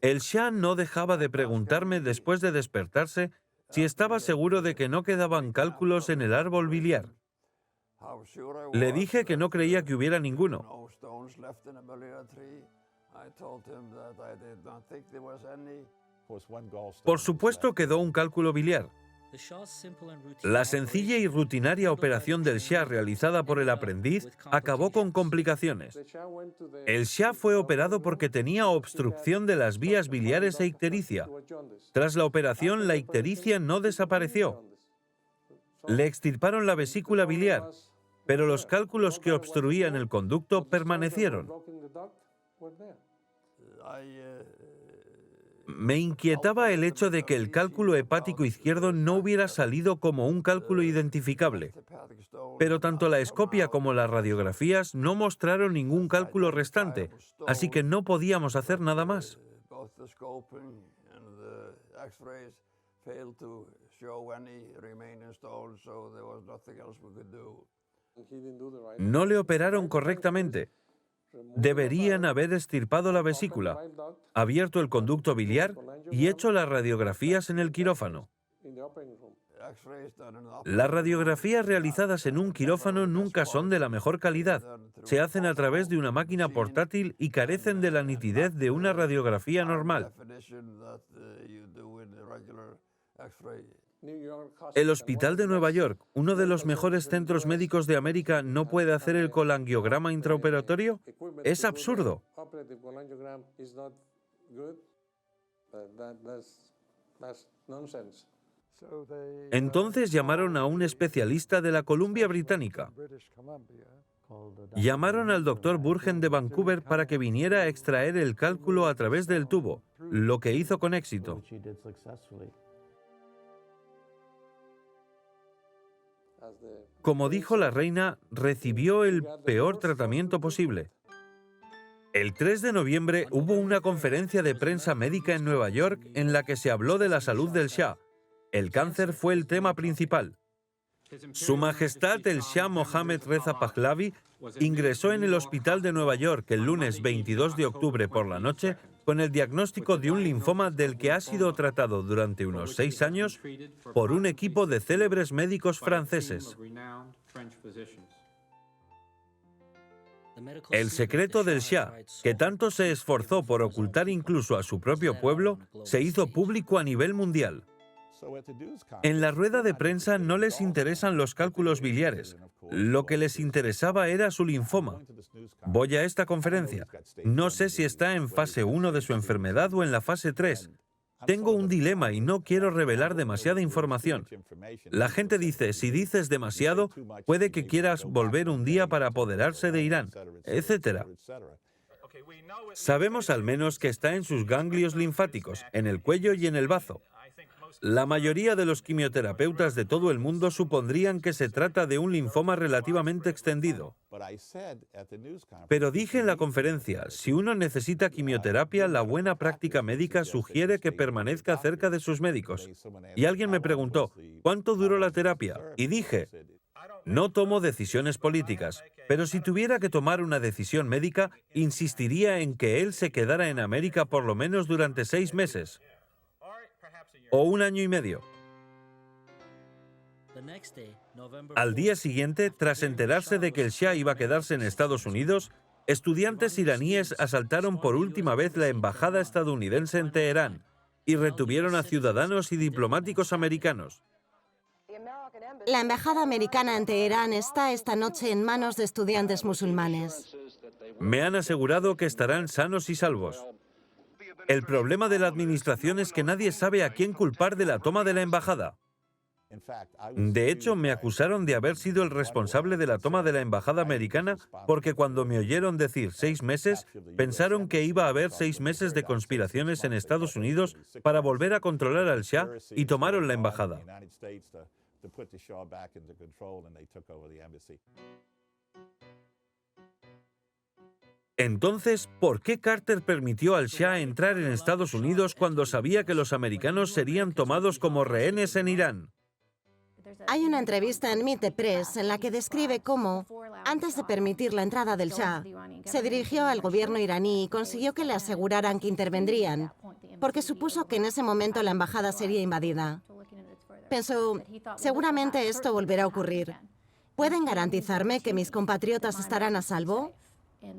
El Shah no dejaba de preguntarme después de despertarse si estaba seguro de que no quedaban cálculos en el árbol biliar. Le dije que no creía que hubiera ninguno. Por supuesto quedó un cálculo biliar. La sencilla y rutinaria operación del Shah realizada por el aprendiz acabó con complicaciones. El Shah fue operado porque tenía obstrucción de las vías biliares e ictericia. Tras la operación, la ictericia no desapareció. Le extirparon la vesícula biliar, pero los cálculos que obstruían el conducto permanecieron. Me inquietaba el hecho de que el cálculo hepático izquierdo no hubiera salido como un cálculo identificable, pero tanto la escopia como las radiografías no mostraron ningún cálculo restante, así que no podíamos hacer nada más. No le operaron correctamente. Deberían haber extirpado la vesícula, abierto el conducto biliar y hecho las radiografías en el quirófano. Las radiografías realizadas en un quirófano nunca son de la mejor calidad. Se hacen a través de una máquina portátil y carecen de la nitidez de una radiografía normal. El Hospital de Nueva York, uno de los mejores centros médicos de América, ¿no puede hacer el colangiograma intraoperatorio? Es absurdo. Entonces llamaron a un especialista de la Columbia Británica. Llamaron al doctor Burgen de Vancouver para que viniera a extraer el cálculo a través del tubo, lo que hizo con éxito. Como dijo la reina, recibió el peor tratamiento posible. El 3 de noviembre hubo una conferencia de prensa médica en Nueva York en la que se habló de la salud del Shah. El cáncer fue el tema principal. Su Majestad el Shah Mohammed Reza Pahlavi ingresó en el Hospital de Nueva York el lunes 22 de octubre por la noche con el diagnóstico de un linfoma del que ha sido tratado durante unos 6 años por un equipo de célebres médicos franceses. El secreto del Shah, que tanto se esforzó por ocultar incluso a su propio pueblo, se hizo público a nivel mundial. En la rueda de prensa no les interesan los cálculos biliares. Lo que les interesaba era su linfoma. Voy a esta conferencia. No sé si está en fase 1 de su enfermedad o en la fase 3. Tengo un dilema y no quiero revelar demasiada información. La gente dice, si dices demasiado, puede que quieras volver un día para apoderarse de Irán, etc. Sabemos al menos que está en sus ganglios linfáticos, en el cuello y en el bazo. La mayoría de los quimioterapeutas de todo el mundo supondrían que se trata de un linfoma relativamente extendido. Pero dije en la conferencia, si uno necesita quimioterapia, la buena práctica médica sugiere que permanezca cerca de sus médicos. Y alguien me preguntó, ¿cuánto duró la terapia? Y dije, no tomo decisiones políticas, pero si tuviera que tomar una decisión médica, insistiría en que él se quedara en América por lo menos durante 6 meses. O 1 año y medio. Al día siguiente, tras enterarse de que el Shah iba a quedarse en Estados Unidos, estudiantes iraníes asaltaron por última vez la embajada estadounidense en Teherán y retuvieron a ciudadanos y diplomáticos americanos. La embajada americana en Teherán está esta noche en manos de estudiantes musulmanes. Me han asegurado que estarán sanos y salvos. El problema de la administración es que nadie sabe a quién culpar de la toma de la embajada. De hecho, me acusaron de haber sido el responsable de la toma de la embajada americana porque cuando me oyeron decir 6 meses, pensaron que iba a haber 6 meses de conspiraciones en Estados Unidos para volver a controlar al Shah y tomaron la embajada. Entonces, ¿por qué Carter permitió al Shah entrar en Estados Unidos cuando sabía que los americanos serían tomados como rehenes en Irán? Hay una entrevista en Meet the Press en la que describe cómo, antes de permitir la entrada del Shah, se dirigió al gobierno iraní y consiguió que le aseguraran que intervendrían, porque supuso que en ese momento la embajada sería invadida. Pensó, seguramente esto volverá a ocurrir. ¿Pueden garantizarme que mis compatriotas estarán a salvo?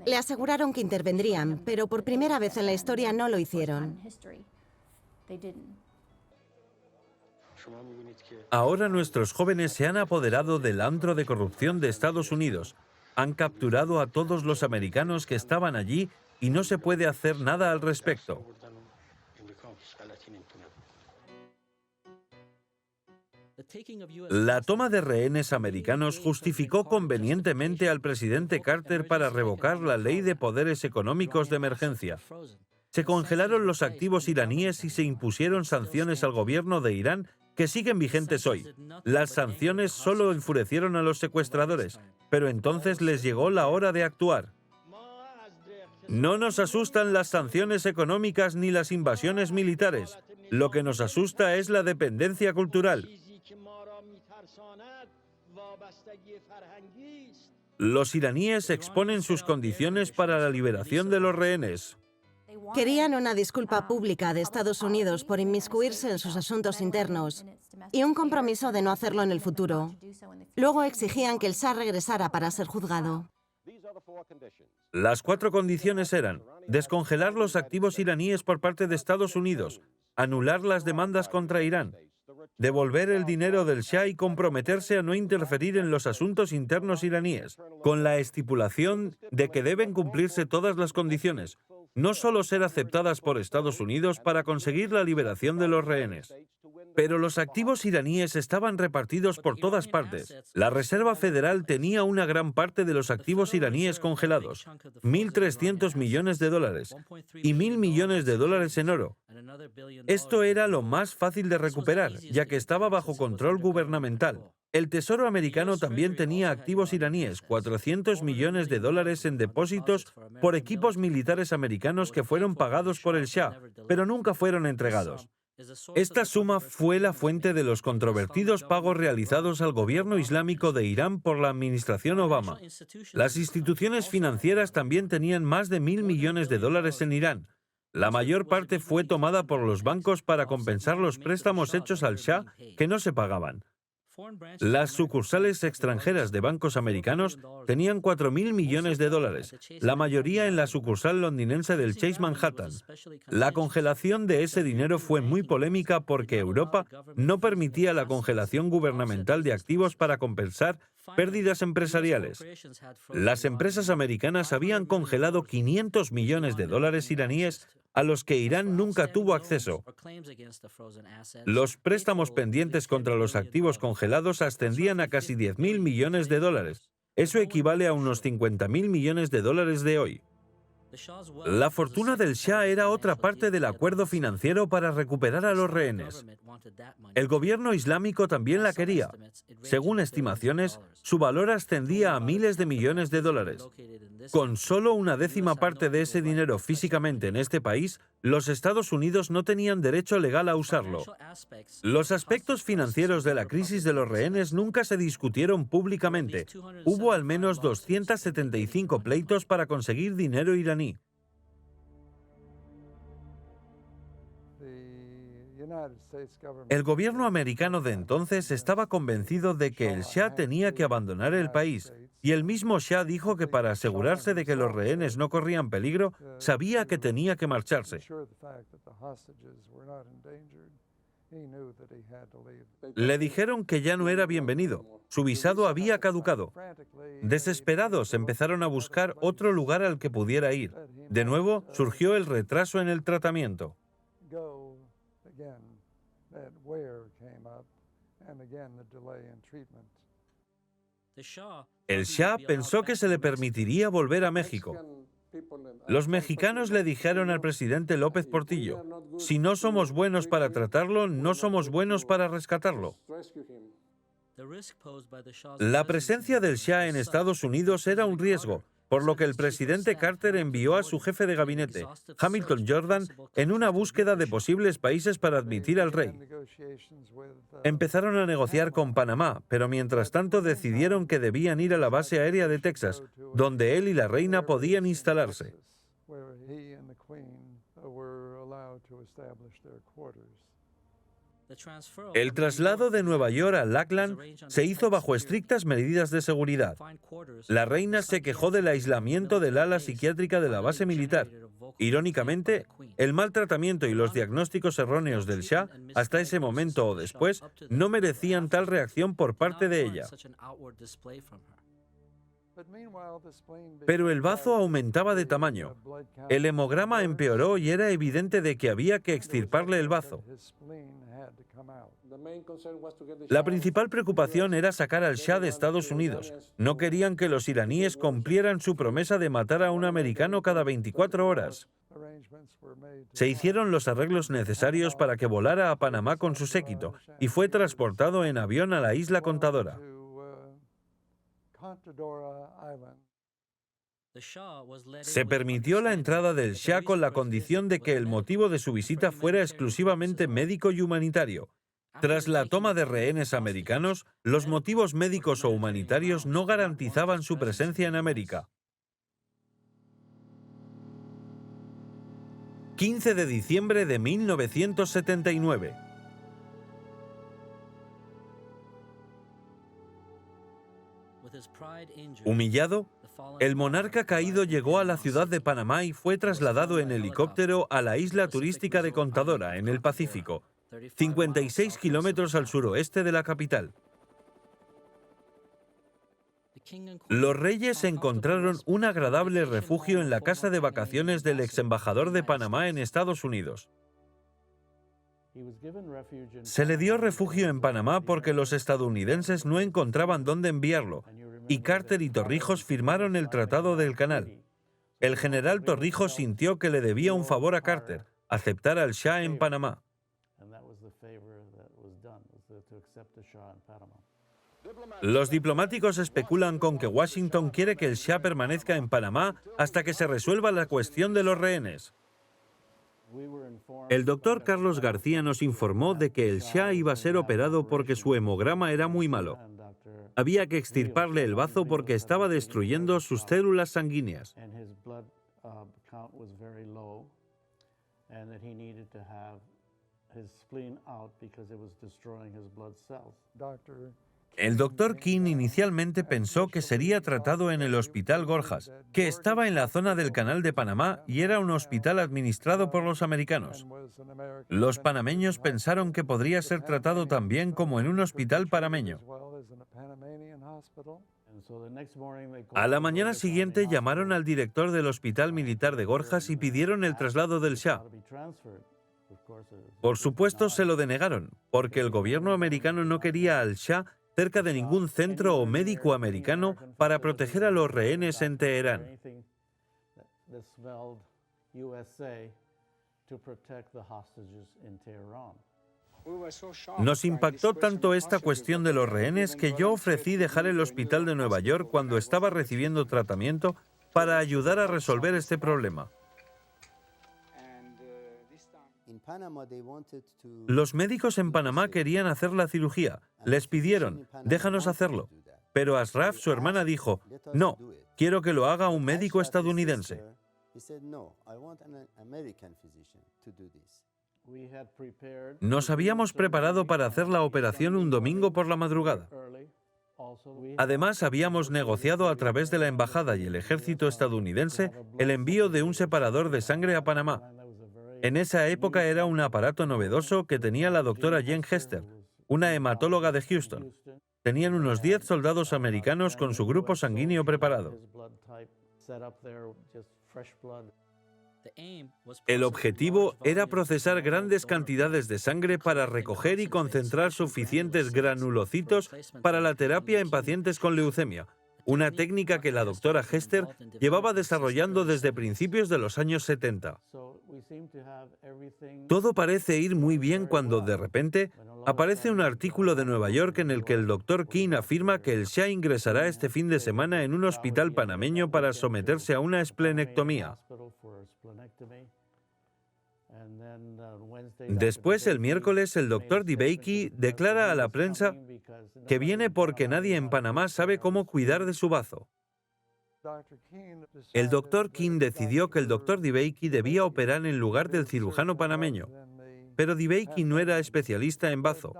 Le aseguraron que intervendrían, pero por primera vez en la historia no lo hicieron. Ahora nuestros jóvenes se han apoderado del antro de corrupción de Estados Unidos. Han capturado a todos los americanos que estaban allí y no se puede hacer nada al respecto. La toma de rehenes americanos justificó convenientemente al presidente Carter para revocar la Ley de Poderes Económicos de Emergencia. Se congelaron los activos iraníes y se impusieron sanciones al gobierno de Irán que siguen vigentes hoy. Las sanciones solo enfurecieron a los secuestradores, pero entonces les llegó la hora de actuar. No nos asustan las sanciones económicas ni las invasiones militares. Lo que nos asusta es la dependencia cultural. Los iraníes exponen sus condiciones para la liberación de los rehenes. Querían una disculpa pública de Estados Unidos por inmiscuirse en sus asuntos internos y un compromiso de no hacerlo en el futuro. Luego exigían que el Shah regresara para ser juzgado. Las 4 condiciones eran: descongelar los activos iraníes por parte de Estados Unidos, anular las demandas contra Irán, devolver el dinero del Shah y comprometerse a no interferir en los asuntos internos iraníes, con la estipulación de que deben cumplirse todas las condiciones, no solo ser aceptadas por Estados Unidos para conseguir la liberación de los rehenes. Pero los activos iraníes estaban repartidos por todas partes. La Reserva Federal tenía una gran parte de los activos iraníes congelados, 1.300 millones de dólares, y 1.000 millones de dólares en oro. Esto era lo más fácil de recuperar, ya que estaba bajo control gubernamental. El Tesoro americano también tenía activos iraníes, 400 millones de dólares en depósitos por equipos militares americanos que fueron pagados por el Shah, pero nunca fueron entregados. Esta suma fue la fuente de los controvertidos pagos realizados al gobierno islámico de Irán por la administración Obama. Las instituciones financieras también tenían más de 1.000 millones de dólares en Irán. La mayor parte fue tomada por los bancos para compensar los préstamos hechos al Shah que no se pagaban. Las sucursales extranjeras de bancos americanos tenían 4.000 millones de dólares, la mayoría en la sucursal londinense del Chase Manhattan. La congelación de ese dinero fue muy polémica porque Europa no permitía la congelación gubernamental de activos para compensar pérdidas empresariales. Las empresas americanas habían congelado 500 millones de dólares iraníes a los que Irán nunca tuvo acceso. Los préstamos pendientes contra los activos congelados ascendían a casi 10.000 millones de dólares. Eso equivale a unos 50.000 millones de dólares de hoy. La fortuna del Shah era otra parte del acuerdo financiero para recuperar a los rehenes. El gobierno islámico también la quería. Según estimaciones, su valor ascendía a miles de millones de dólares. Con solo una décima parte de ese dinero físicamente en este país, los Estados Unidos no tenían derecho legal a usarlo. Los aspectos financieros de la crisis de los rehenes nunca se discutieron públicamente. Hubo al menos 275 pleitos para conseguir dinero iraní. El gobierno americano de entonces estaba convencido de que el Shah tenía que abandonar el país, y el mismo Shah dijo que para asegurarse de que los rehenes no corrían peligro, sabía que tenía que marcharse. Le dijeron que ya no era bienvenido. Su visado había caducado. Desesperados, empezaron a buscar otro lugar al que pudiera ir. De nuevo, surgió el retraso en el tratamiento. El Shah pensó que se le permitiría volver a México. Los mexicanos le dijeron al presidente López Portillo: si no somos buenos para tratarlo, no somos buenos para rescatarlo. La presencia del Shah en Estados Unidos era un riesgo, por lo que el presidente Carter envió a su jefe de gabinete, Hamilton Jordan, en una búsqueda de posibles países para admitir al rey. Empezaron a negociar con Panamá, pero mientras tanto decidieron que debían ir a la base aérea de Texas, donde él y la reina podían instalarse. El traslado de Nueva York a Lackland se hizo bajo estrictas medidas de seguridad. La reina se quejó del aislamiento del ala psiquiátrica de la base militar. Irónicamente, el maltratamiento y los diagnósticos erróneos del Shah, hasta ese momento o después, no merecían tal reacción por parte de ella. Pero el bazo aumentaba de tamaño. El hemograma empeoró y era evidente de que había que extirparle el bazo. La principal preocupación era sacar al Shah de Estados Unidos. No querían que los iraníes cumplieran su promesa de matar a un americano cada 24 horas. Se hicieron los arreglos necesarios para que volara a Panamá con su séquito y fue transportado en avión a la isla Contadora. Se permitió la entrada del Shah con la condición de que el motivo de su visita fuera exclusivamente médico y humanitario. Tras la toma de rehenes americanos, los motivos médicos o humanitarios no garantizaban su presencia en América. 15 de diciembre de 1979. Humillado, el monarca caído llegó a la ciudad de Panamá y fue trasladado en helicóptero a la isla turística de Contadora, en el Pacífico, 56 kilómetros al suroeste de la capital. Los reyes encontraron un agradable refugio en la casa de vacaciones del ex embajador de Panamá en Estados Unidos. Se le dio refugio en Panamá porque los estadounidenses no encontraban dónde enviarlo, y Carter y Torrijos firmaron el Tratado del Canal. El general Torrijos sintió que le debía un favor a Carter, aceptar al Shah en Panamá. Los diplomáticos especulan con que Washington quiere que el Shah permanezca en Panamá hasta que se resuelva la cuestión de los rehenes. El doctor Carlos García nos informó de que el Shah iba a ser operado porque su hemograma era muy malo. Había que extirparle el bazo porque estaba destruyendo sus células sanguíneas. El doctor King inicialmente pensó que sería tratado en el Hospital Gorgas, que estaba en la zona del Canal de Panamá y era un hospital administrado por los americanos. Los panameños pensaron que podría ser tratado también como en un hospital panameño. A la mañana siguiente llamaron al director del Hospital Militar de Gorgas y pidieron el traslado del Shah. Por supuesto, se lo denegaron, porque el gobierno americano no quería al Shah cerca de ningún centro o médico americano para proteger a los rehenes en Teherán. Nos impactó tanto esta cuestión de los rehenes que yo ofrecí dejar el hospital de Nueva York cuando estaba recibiendo tratamiento para ayudar a resolver este problema. Los médicos en Panamá querían hacer la cirugía. Les pidieron, déjanos hacerlo. Pero Ashraf, su hermana, dijo, no, quiero que lo haga un médico estadounidense. Nos habíamos preparado para hacer la operación un domingo por la madrugada. Además, habíamos negociado a través de la embajada y el ejército estadounidense el envío de un separador de sangre a Panamá. En esa época era un aparato novedoso que tenía la doctora Jen Hester, una hematóloga de Houston. Tenían unos 10 soldados americanos con su grupo sanguíneo preparado. El objetivo era procesar grandes cantidades de sangre para recoger y concentrar suficientes granulocitos para la terapia en pacientes con leucemia, una técnica que la doctora Hester llevaba desarrollando desde principios de los años 70. Todo parece ir muy bien cuando, de repente, aparece un artículo de Nueva York en el que el doctor King afirma que el Shah ingresará este fin de semana en un hospital panameño para someterse a una esplenectomía. Después, el miércoles, el doctor DeBakey declara a la prensa que viene porque nadie en Panamá sabe cómo cuidar de su bazo. El doctor King decidió que el doctor DeBakey debía operar en lugar del cirujano panameño. pero DeBakey no era especialista en bazo.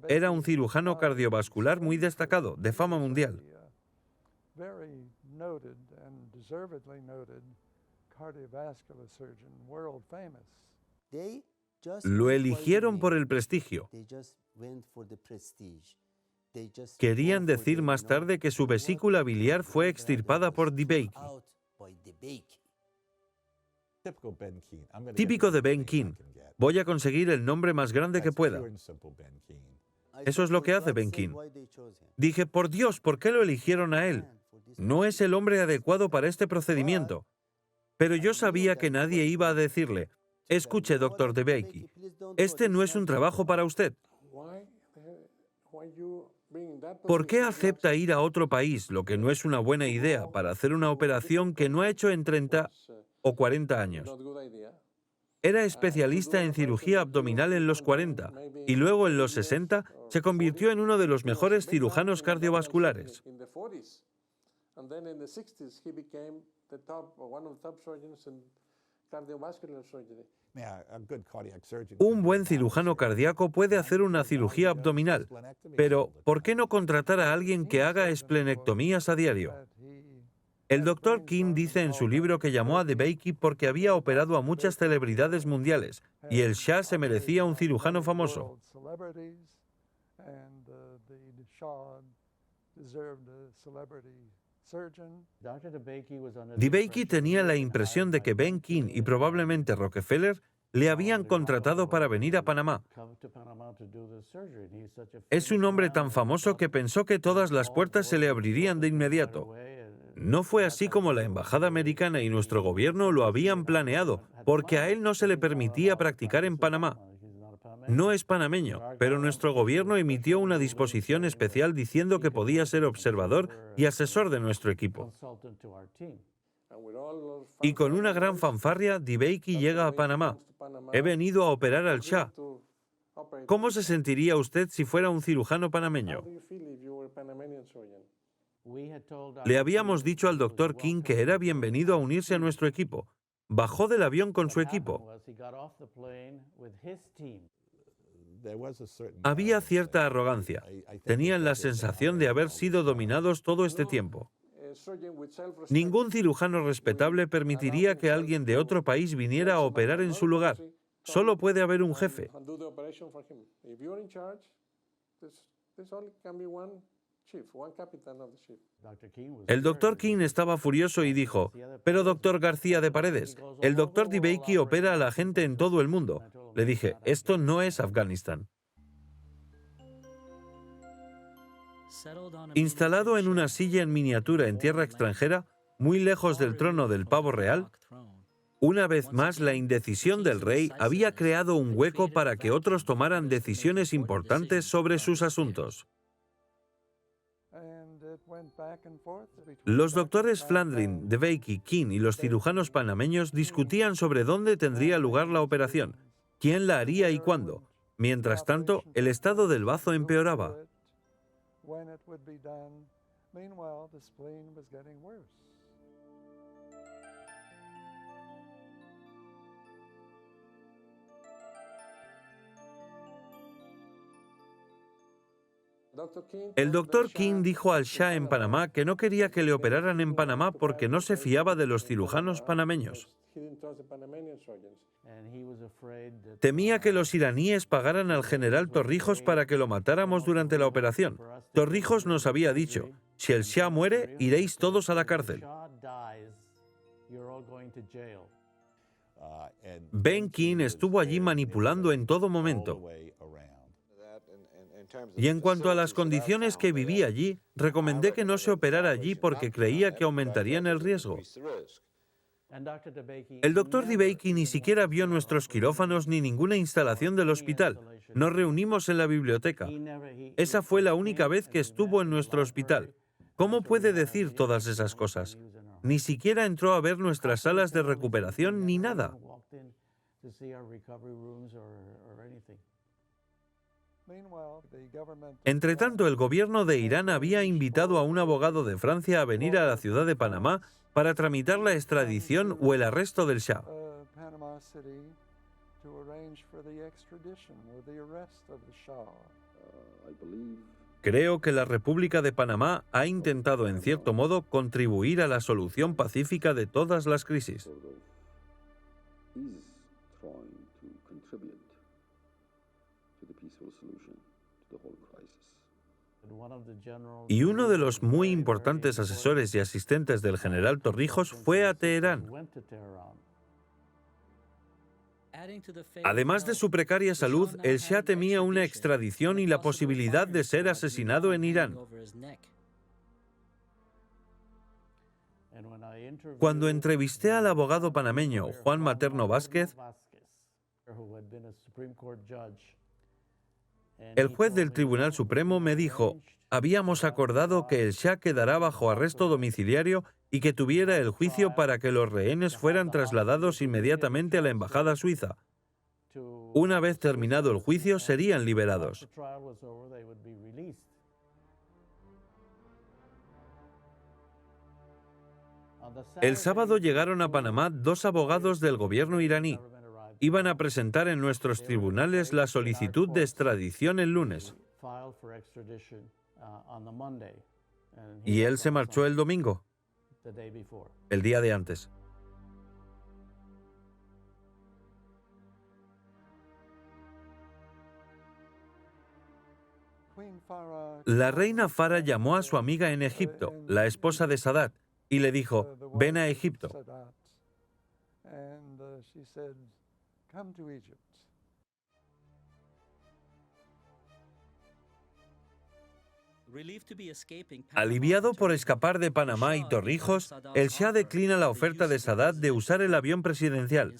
Era un cirujano cardiovascular muy destacado, de fama mundial. Lo eligieron por el prestigio. Querían decir más tarde que su vesícula biliar fue extirpada por DeBakey. Típico de Ben King. Voy a conseguir el nombre más grande que pueda. Eso es lo que hace Ben King. Dije, por Dios, ¿por qué lo eligieron a él? No es el hombre adecuado para este procedimiento. Pero yo sabía que nadie iba a decirle, escuche, doctor DeBakey, este no es un trabajo para usted. ¿Por qué acepta ir a otro país, lo que no es una buena idea, para hacer una operación que no ha hecho en 30 o 40 años? Era especialista en cirugía abdominal en los 40 y luego en los 60 se convirtió en uno de los mejores cirujanos cardiovasculares. Un buen cirujano cardíaco puede hacer una cirugía abdominal, pero ¿por qué no contratar a alguien que haga esplenectomías a diario? El Dr. King dice en su libro que llamó a DeBakey porque había operado a muchas celebridades mundiales y el Shah se merecía un cirujano famoso. DeBakey tenía la impresión de que Ben King y probablemente Rockefeller le habían contratado para venir a Panamá. Es un hombre tan famoso que pensó que todas las puertas se le abrirían de inmediato. No fue así como la embajada americana y nuestro gobierno lo habían planeado, porque a él no se le permitía practicar en Panamá. No es panameño, pero nuestro gobierno emitió una disposición especial diciendo que podía ser observador y asesor de nuestro equipo. Y con una gran fanfarria, DeBakey llega a Panamá. He venido a operar al Shah. ¿Cómo se sentiría usted si fuera un cirujano panameño? Le habíamos dicho al Dr. King que era bienvenido a unirse a nuestro equipo. Bajó del avión con su equipo. Había cierta arrogancia. Tenían la sensación de haber sido dominados todo este tiempo. Ningún cirujano respetable permitiría que alguien de otro país viniera a operar en su lugar. Solo puede haber un jefe. El Dr. King estaba furioso y dijo, pero doctor García de Paredes, el Dr. DeBakey opera a la gente en todo el mundo. Le dije, esto no es Afganistán. Instalado en una silla en miniatura en tierra extranjera, muy lejos del trono del pavo real, una vez más la indecisión del rey había creado un hueco para que otros tomaran decisiones importantes sobre sus asuntos. Los doctores Flandrin, DeBakey, King y los cirujanos panameños discutían sobre dónde tendría lugar la operación, quién la haría y cuándo. Mientras tanto, el estado del bazo empeoraba. El Dr. King dijo al Shah en Panamá que no quería que le operaran en Panamá porque no se fiaba de los cirujanos panameños. Temía que los iraníes pagaran al general Torrijos para que lo matáramos durante la operación. Torrijos nos había dicho, si el Shah muere, iréis todos a la cárcel. Ben King estuvo allí manipulando en todo momento. Y en cuanto a las condiciones que vivía allí, recomendé que no se operara allí porque creía que aumentarían el riesgo. El Dr. DeBakey ni siquiera vio nuestros quirófanos ni ninguna instalación del hospital. Nos reunimos en la biblioteca. Esa fue la única vez que estuvo en nuestro hospital. ¿Cómo puede decir todas esas cosas? Ni siquiera entró a ver nuestras salas de recuperación ni nada. Entretanto, el gobierno de Irán había invitado a un abogado de Francia a venir a la ciudad de Panamá para tramitar la extradición o el arresto del Shah. Creo que la República de Panamá ha intentado, en cierto modo, contribuir a la solución pacífica de todas las crisis. Y uno de los muy importantes asesores y asistentes del general Torrijos fue a Teherán. Además de su precaria salud, el Shah temía una extradición y la posibilidad de ser asesinado en Irán. Cuando entrevisté al abogado panameño Juan Materno Vázquez, el juez del Tribunal Supremo me dijo: habíamos acordado que el Shah quedará bajo arresto domiciliario y que tuviera el juicio para que los rehenes fueran trasladados inmediatamente a la embajada suiza. Una vez terminado el juicio, serían liberados. El sábado llegaron a Panamá 2 abogados del gobierno iraní. Iban a presentar en nuestros tribunales la solicitud de extradición el lunes. Y él se marchó el domingo, el día de antes. La reina Farah llamó a su amiga en Egipto, la esposa de Sadat, y le dijo: ven a Egipto. Aliviado por escapar de Panamá y Torrijos, el Shah declina la oferta de Sadat de usar el avión presidencial.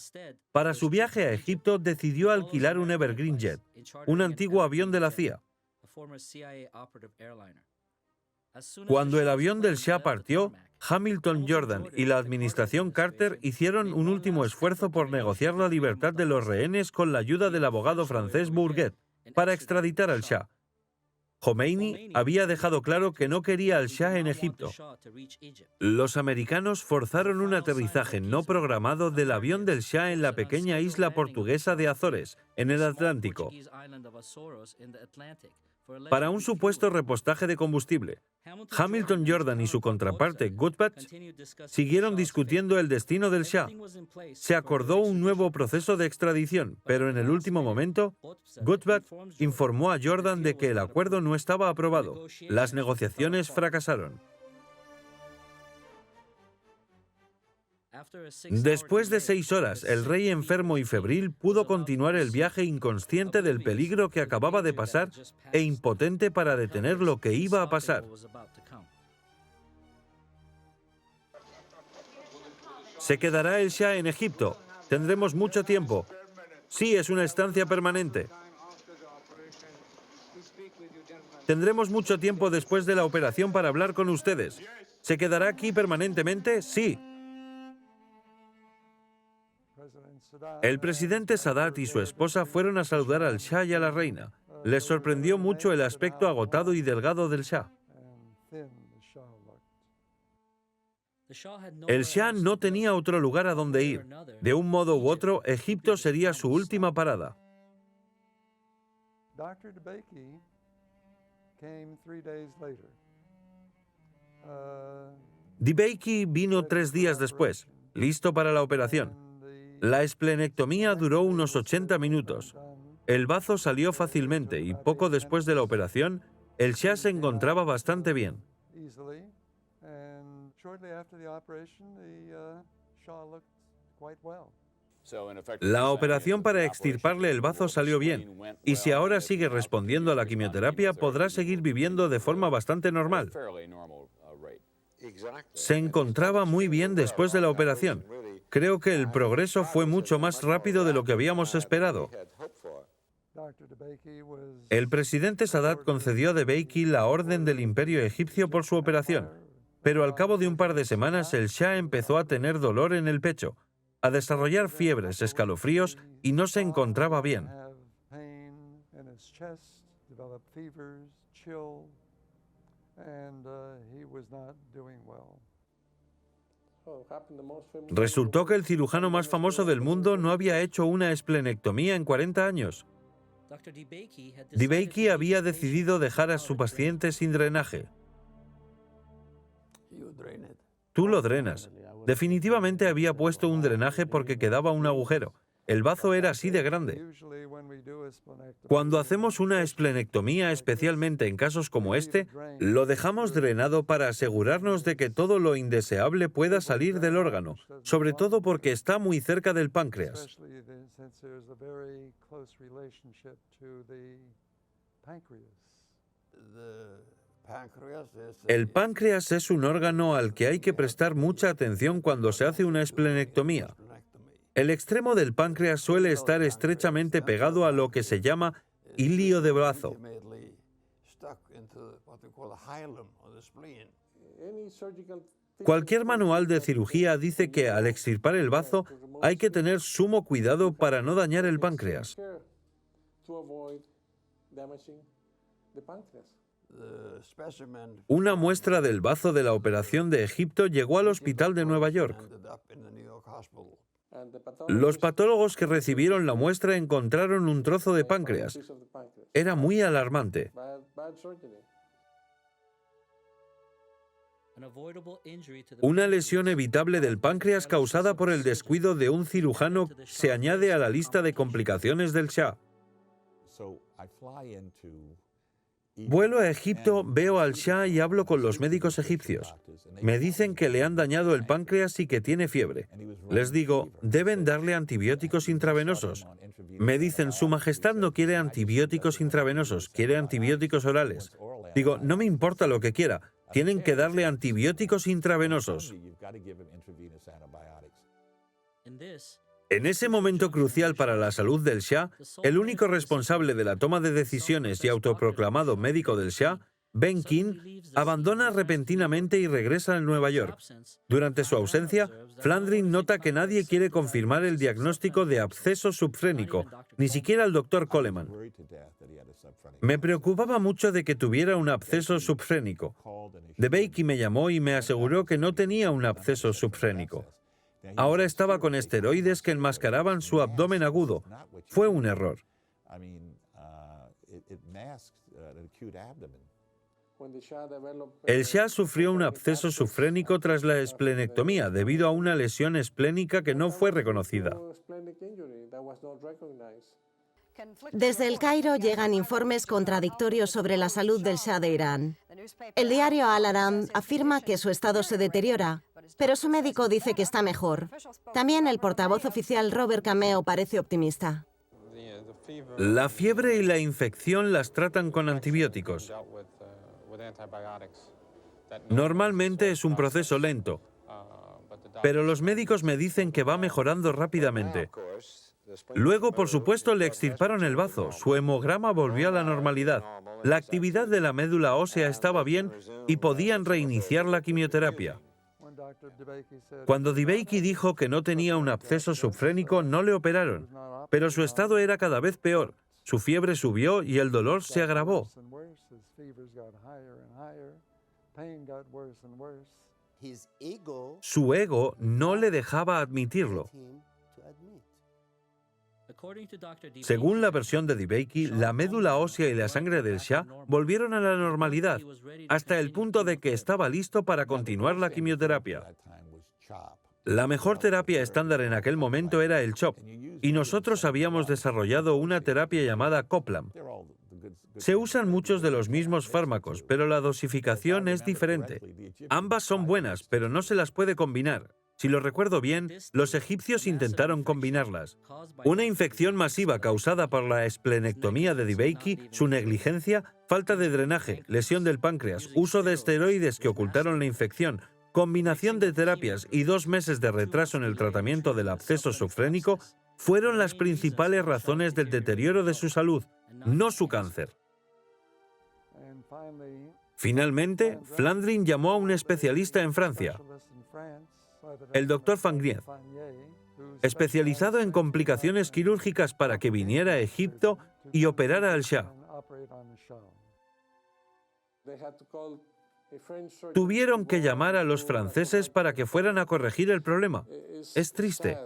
Para su viaje a Egipto decidió alquilar un Evergreen Jet, un antiguo avión de la CIA. Cuando el avión del Shah partió, Hamilton Jordan y la administración Carter hicieron un último esfuerzo por negociar la libertad de los rehenes con la ayuda del abogado francés Bourget para extraditar al Shah. Khomeini había dejado claro que no quería al Shah en Egipto. Los americanos forzaron un aterrizaje no programado del avión del Shah en la pequeña isla portuguesa de Azores, en el Atlántico, para un supuesto repostaje de combustible. Hamilton Jordan y su contraparte, Goodbatch, siguieron discutiendo el destino del Shah. Se acordó un nuevo proceso de extradición, pero en el último momento, Goodbatch informó a Jordan de que el acuerdo no estaba aprobado. Las negociaciones fracasaron. Después de 6 horas, el rey enfermo y febril pudo continuar el viaje inconsciente del peligro que acababa de pasar e impotente para detener lo que iba a pasar. ¿Se quedará el Shah en Egipto? ¿Tendremos mucho tiempo? Sí, es una estancia permanente. ¿Tendremos mucho tiempo después de la operación para hablar con ustedes? ¿Se quedará aquí permanentemente? Sí. El presidente Sadat y su esposa fueron a saludar al Shah y a la reina. Les sorprendió mucho el aspecto agotado y delgado del Shah. El Shah no tenía otro lugar a donde ir. De un modo u otro, Egipto sería su última parada. Dbeiki vino 3 días después, listo para la operación. La esplenectomía duró unos 80 minutos. El bazo salió fácilmente y poco después de la operación, el Shah se encontraba bastante bien. La operación para extirparle el bazo salió bien, y si ahora sigue respondiendo a la quimioterapia, podrá seguir viviendo de forma bastante normal. Se encontraba muy bien después de la operación. Creo que el progreso fue mucho más rápido de lo que habíamos esperado. El presidente Sadat concedió a Dbeiki la orden del Imperio egipcio por su operación, pero al cabo de un par de semanas el Shah empezó a tener dolor en el pecho, a desarrollar fiebres, escalofríos y no se encontraba bien. Resultó que el cirujano más famoso del mundo no había hecho una esplenectomía en 40 años. DeBakey había decidido dejar a su paciente sin drenaje. Tú lo drenas. Definitivamente había puesto un drenaje porque quedaba un agujero. El bazo era así de grande. Cuando hacemos una esplenectomía, especialmente en casos como este, lo dejamos drenado para asegurarnos de que todo lo indeseable pueda salir del órgano, sobre todo porque está muy cerca del páncreas. El páncreas es un órgano al que hay que prestar mucha atención cuando se hace una esplenectomía. El extremo del páncreas suele estar estrechamente pegado a lo que se llama hilio de bazo. Cualquier manual de cirugía dice que al extirpar el bazo hay que tener sumo cuidado para no dañar el páncreas. Una muestra del bazo de la operación de Egipto llegó al hospital de Nueva York. Los patólogos que recibieron la muestra encontraron un trozo de páncreas. Era muy alarmante. Una lesión evitable del páncreas causada por el descuido de un cirujano se añade a la lista de complicaciones del Shah. Vuelo a Egipto, veo al Shah y hablo con los médicos egipcios. Me dicen que le han dañado el páncreas y que tiene fiebre. Les digo, deben darle antibióticos intravenosos. Me dicen, Su Majestad no quiere antibióticos intravenosos, quiere antibióticos orales. Digo, no me importa lo que quiera, tienen que darle antibióticos intravenosos. En ese momento crucial para la salud del Shah, el único responsable de la toma de decisiones y autoproclamado médico del Shah, Ben King, abandona repentinamente y regresa a Nueva York. Durante su ausencia, Flandrin nota que nadie quiere confirmar el diagnóstico de absceso subfrénico, ni siquiera el doctor Coleman. Me preocupaba mucho de que tuviera un absceso subfrénico. DeBakey me llamó y me aseguró que no tenía un absceso subfrénico. Ahora estaba con esteroides que enmascaraban su abdomen agudo. Fue un error. El Shah sufrió un absceso subfrénico tras la esplenectomía debido a una lesión esplénica que no fue reconocida. Desde El Cairo llegan informes contradictorios sobre la salud del Shah de Irán. El diario Al-Aram afirma que su estado se deteriora, pero su médico dice que está mejor. También el portavoz oficial Robert Cameo parece optimista. La fiebre y la infección las tratan con antibióticos. Normalmente es un proceso lento, pero los médicos me dicen que va mejorando rápidamente. Luego, por supuesto, le extirparon el bazo. Su hemograma volvió a la normalidad. La actividad de la médula ósea estaba bien y podían reiniciar la quimioterapia. Cuando DeBakey dijo que no tenía un absceso subfrénico, no le operaron, pero su estado era cada vez peor. Su fiebre subió y el dolor se agravó. Su ego no le dejaba admitirlo. Según la versión de DeBakey, la médula ósea y la sangre del Shah volvieron a la normalidad, hasta el punto de que estaba listo para continuar la quimioterapia. La mejor terapia estándar en aquel momento era el CHOP, y nosotros habíamos desarrollado una terapia llamada Coplam. Se usan muchos de los mismos fármacos, pero la dosificación es diferente. Ambas son buenas, pero no se las puede combinar. Si lo recuerdo bien, los egipcios intentaron combinarlas. Una infección masiva causada por la esplenectomía de DeBakey, su negligencia, falta de drenaje, lesión del páncreas, uso de esteroides que ocultaron la infección, combinación de terapias y 2 meses de retraso en el tratamiento del absceso subfrénico fueron las principales razones del deterioro de su salud, no su cáncer. Finalmente, Flandrin llamó a un especialista en Francia, el Dr. Fagnier, especializado en complicaciones quirúrgicas, para que viniera a Egipto y operara al Shah. Tuvieron que llamar a los franceses para que fueran a corregir el problema. Es triste.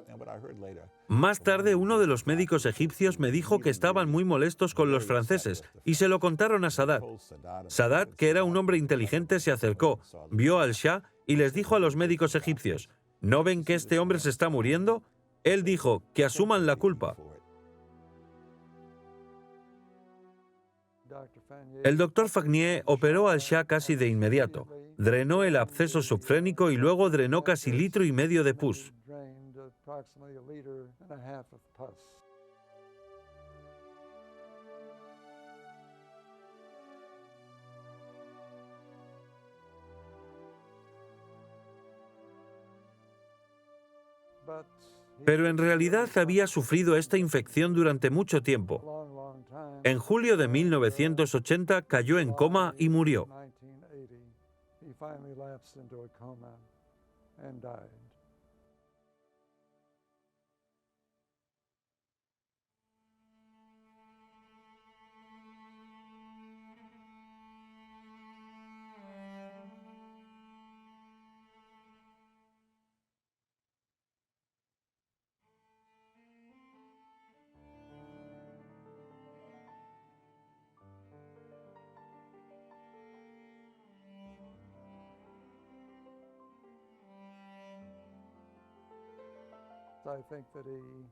Más tarde, uno de los médicos egipcios me dijo que estaban muy molestos con los franceses y se lo contaron a Sadat. Sadat, que era un hombre inteligente, se acercó, vio al Shah y les dijo a los médicos egipcios: ¿no ven que este hombre se está muriendo? Él dijo que asuman la culpa. El doctor Fagnier operó al Shah casi de inmediato. Drenó el absceso subfrénico y luego drenó casi 1,5 litros de pus. Pero en realidad había sufrido esta infección durante mucho tiempo. En julio de 1980 cayó en coma y murió.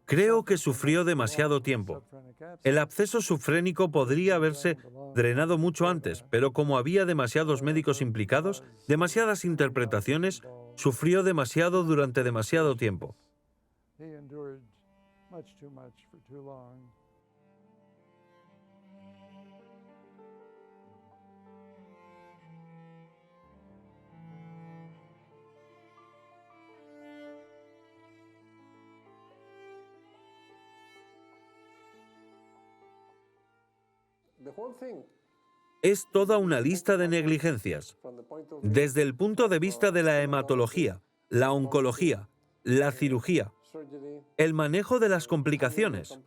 Creo que sufrió demasiado tiempo. El absceso subfrénico podría haberse drenado mucho antes, pero como había demasiados médicos implicados, demasiadas interpretaciones, sufrió demasiado durante demasiado tiempo. Es toda una lista de negligencias. Desde el punto de vista de la hematología, la oncología, la cirugía, el manejo de las complicaciones.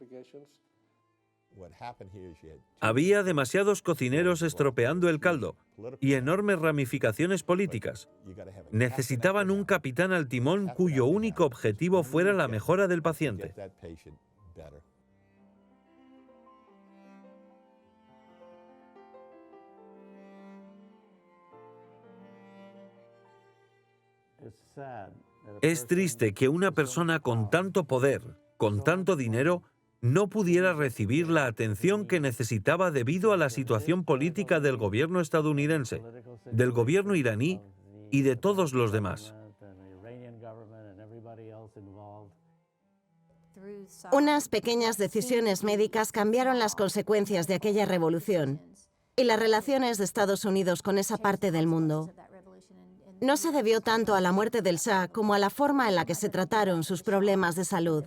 Había demasiados cocineros estropeando el caldo y enormes ramificaciones políticas. Necesitaban un capitán al timón cuyo único objetivo fuera la mejora del paciente. Es triste que una persona con tanto poder, con tanto dinero, no pudiera recibir la atención que necesitaba debido a la situación política del gobierno estadounidense, del gobierno iraní y de todos los demás. Unas pequeñas decisiones médicas cambiaron las consecuencias de aquella revolución y las relaciones de Estados Unidos con esa parte del mundo. No se debió tanto a la muerte del Shah como a la forma en la que se trataron sus problemas de salud.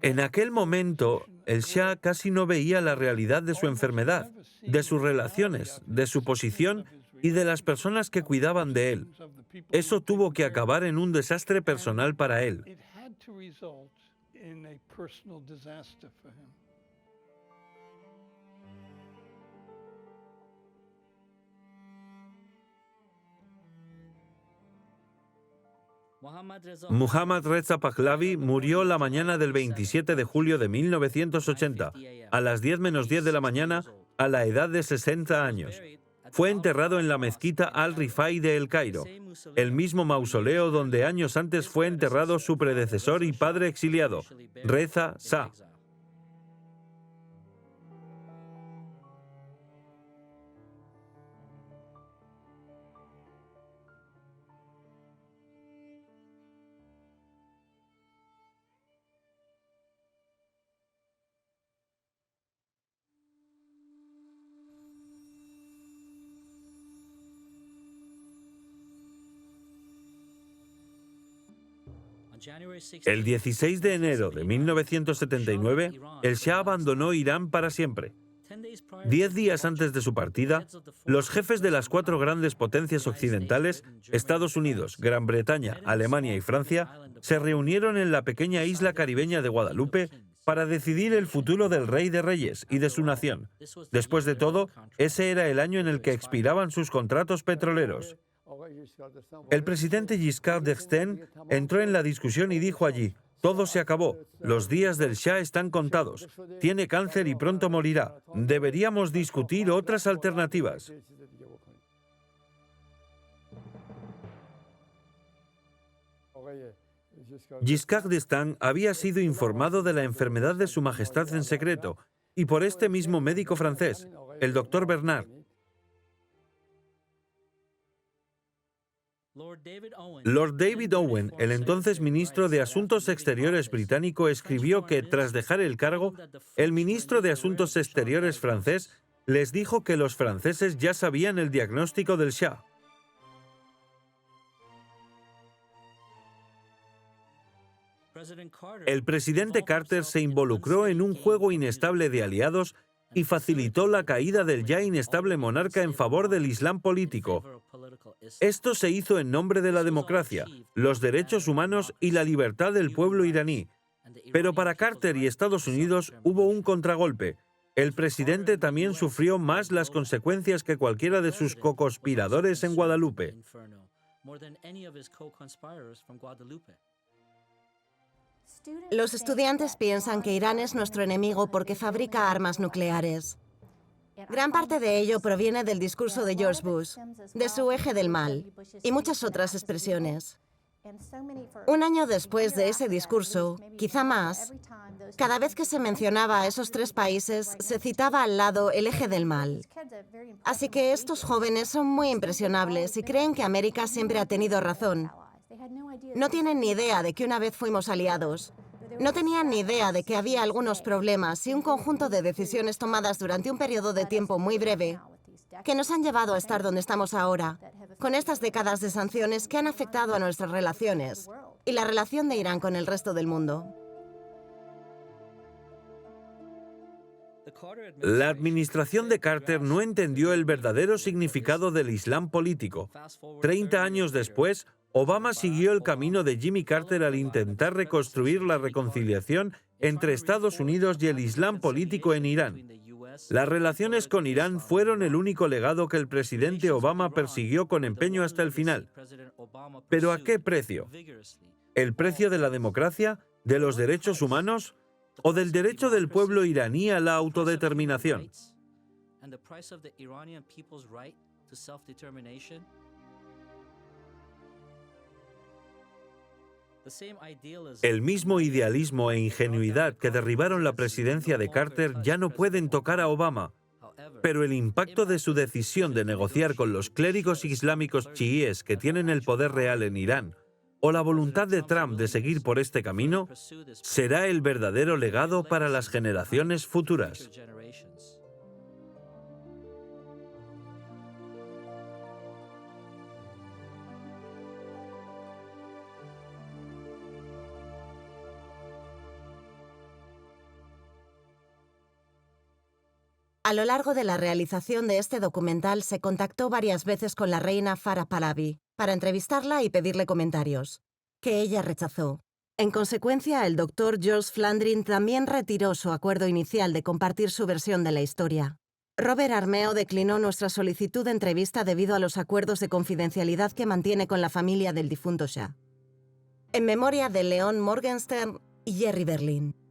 En aquel momento, el Shah casi no veía la realidad de su enfermedad, de sus relaciones, de su posición y de las personas que cuidaban de él. Eso tuvo que acabar en un desastre personal para él. Muhammad Reza Pahlavi murió la mañana del 27 de julio de 1980, a las 10 menos 10 de la mañana, a la edad de 60 años. Fue enterrado en la mezquita Al-Rifai de El Cairo, el mismo mausoleo donde años antes fue enterrado su predecesor y padre exiliado, Reza Shah. El 16 de enero de 1979, el Shah abandonó Irán para siempre. 10 días antes de su partida, los jefes de las 4 grandes potencias occidentales, Estados Unidos, Gran Bretaña, Alemania y Francia, se reunieron en la pequeña isla caribeña de Guadalupe para decidir el futuro del Rey de Reyes y de su nación. Después de todo, ese era el año en el que expiraban sus contratos petroleros. El presidente Giscard d'Estaing entró en la discusión y dijo allí: todo se acabó, los días del Shah están contados, tiene cáncer y pronto morirá, deberíamos discutir otras alternativas. Giscard d'Estaing había sido informado de la enfermedad de Su Majestad en secreto, y por este mismo médico francés, el doctor Bernard. Lord David Owen, el entonces ministro de Asuntos Exteriores británico, escribió que, tras dejar el cargo, el ministro de Asuntos Exteriores francés les dijo que los franceses ya sabían el diagnóstico del Shah. El presidente Carter se involucró en un juego inestable de aliados y facilitó la caída del ya inestable monarca en favor del Islam político. Esto se hizo en nombre de la democracia, los derechos humanos y la libertad del pueblo iraní. Pero para Carter y Estados Unidos hubo un contragolpe. El presidente también sufrió más las consecuencias que cualquiera de sus coconspiradores en Guadalupe. Los estudiantes piensan que Irán es nuestro enemigo porque fabrica armas nucleares. Gran parte de ello proviene del discurso de George Bush, de su eje del mal, y muchas otras expresiones. Un año después de ese discurso, quizá más, cada vez que se mencionaba a esos tres países, se citaba al lado el eje del mal. Así que estos jóvenes son muy impresionables y creen que América siempre ha tenido razón. No tienen ni idea de que una vez fuimos aliados. No tenían ni idea de que había algunos problemas y un conjunto de decisiones tomadas durante un periodo de tiempo muy breve que nos han llevado a estar donde estamos ahora, con estas décadas de sanciones que han afectado a nuestras relaciones y la relación de Irán con el resto del mundo. La administración de Carter no entendió el verdadero significado del Islam político. 30 años después, Obama siguió el camino de Jimmy Carter al intentar reconstruir la reconciliación entre Estados Unidos y el Islam político en Irán. Las relaciones con Irán fueron el único legado que el presidente Obama persiguió con empeño hasta el final. ¿Pero a qué precio? ¿El precio de la democracia, de los derechos humanos o del derecho del pueblo iraní a la autodeterminación? El mismo idealismo e ingenuidad que derribaron la presidencia de Carter ya no pueden tocar a Obama. Pero el impacto de su decisión de negociar con los clérigos islámicos chiíes que tienen el poder real en Irán, o la voluntad de Trump de seguir por este camino, será el verdadero legado para las generaciones futuras. A lo largo de la realización de este documental se contactó varias veces con la reina Farah Pahlavi para entrevistarla y pedirle comentarios, que ella rechazó. En consecuencia, el doctor George Flandrin también retiró su acuerdo inicial de compartir su versión de la historia. Robert Armeo declinó nuestra solicitud de entrevista debido a los acuerdos de confidencialidad que mantiene con la familia del difunto Shah. En memoria de Leon Morgenstern y Jerry Berlin.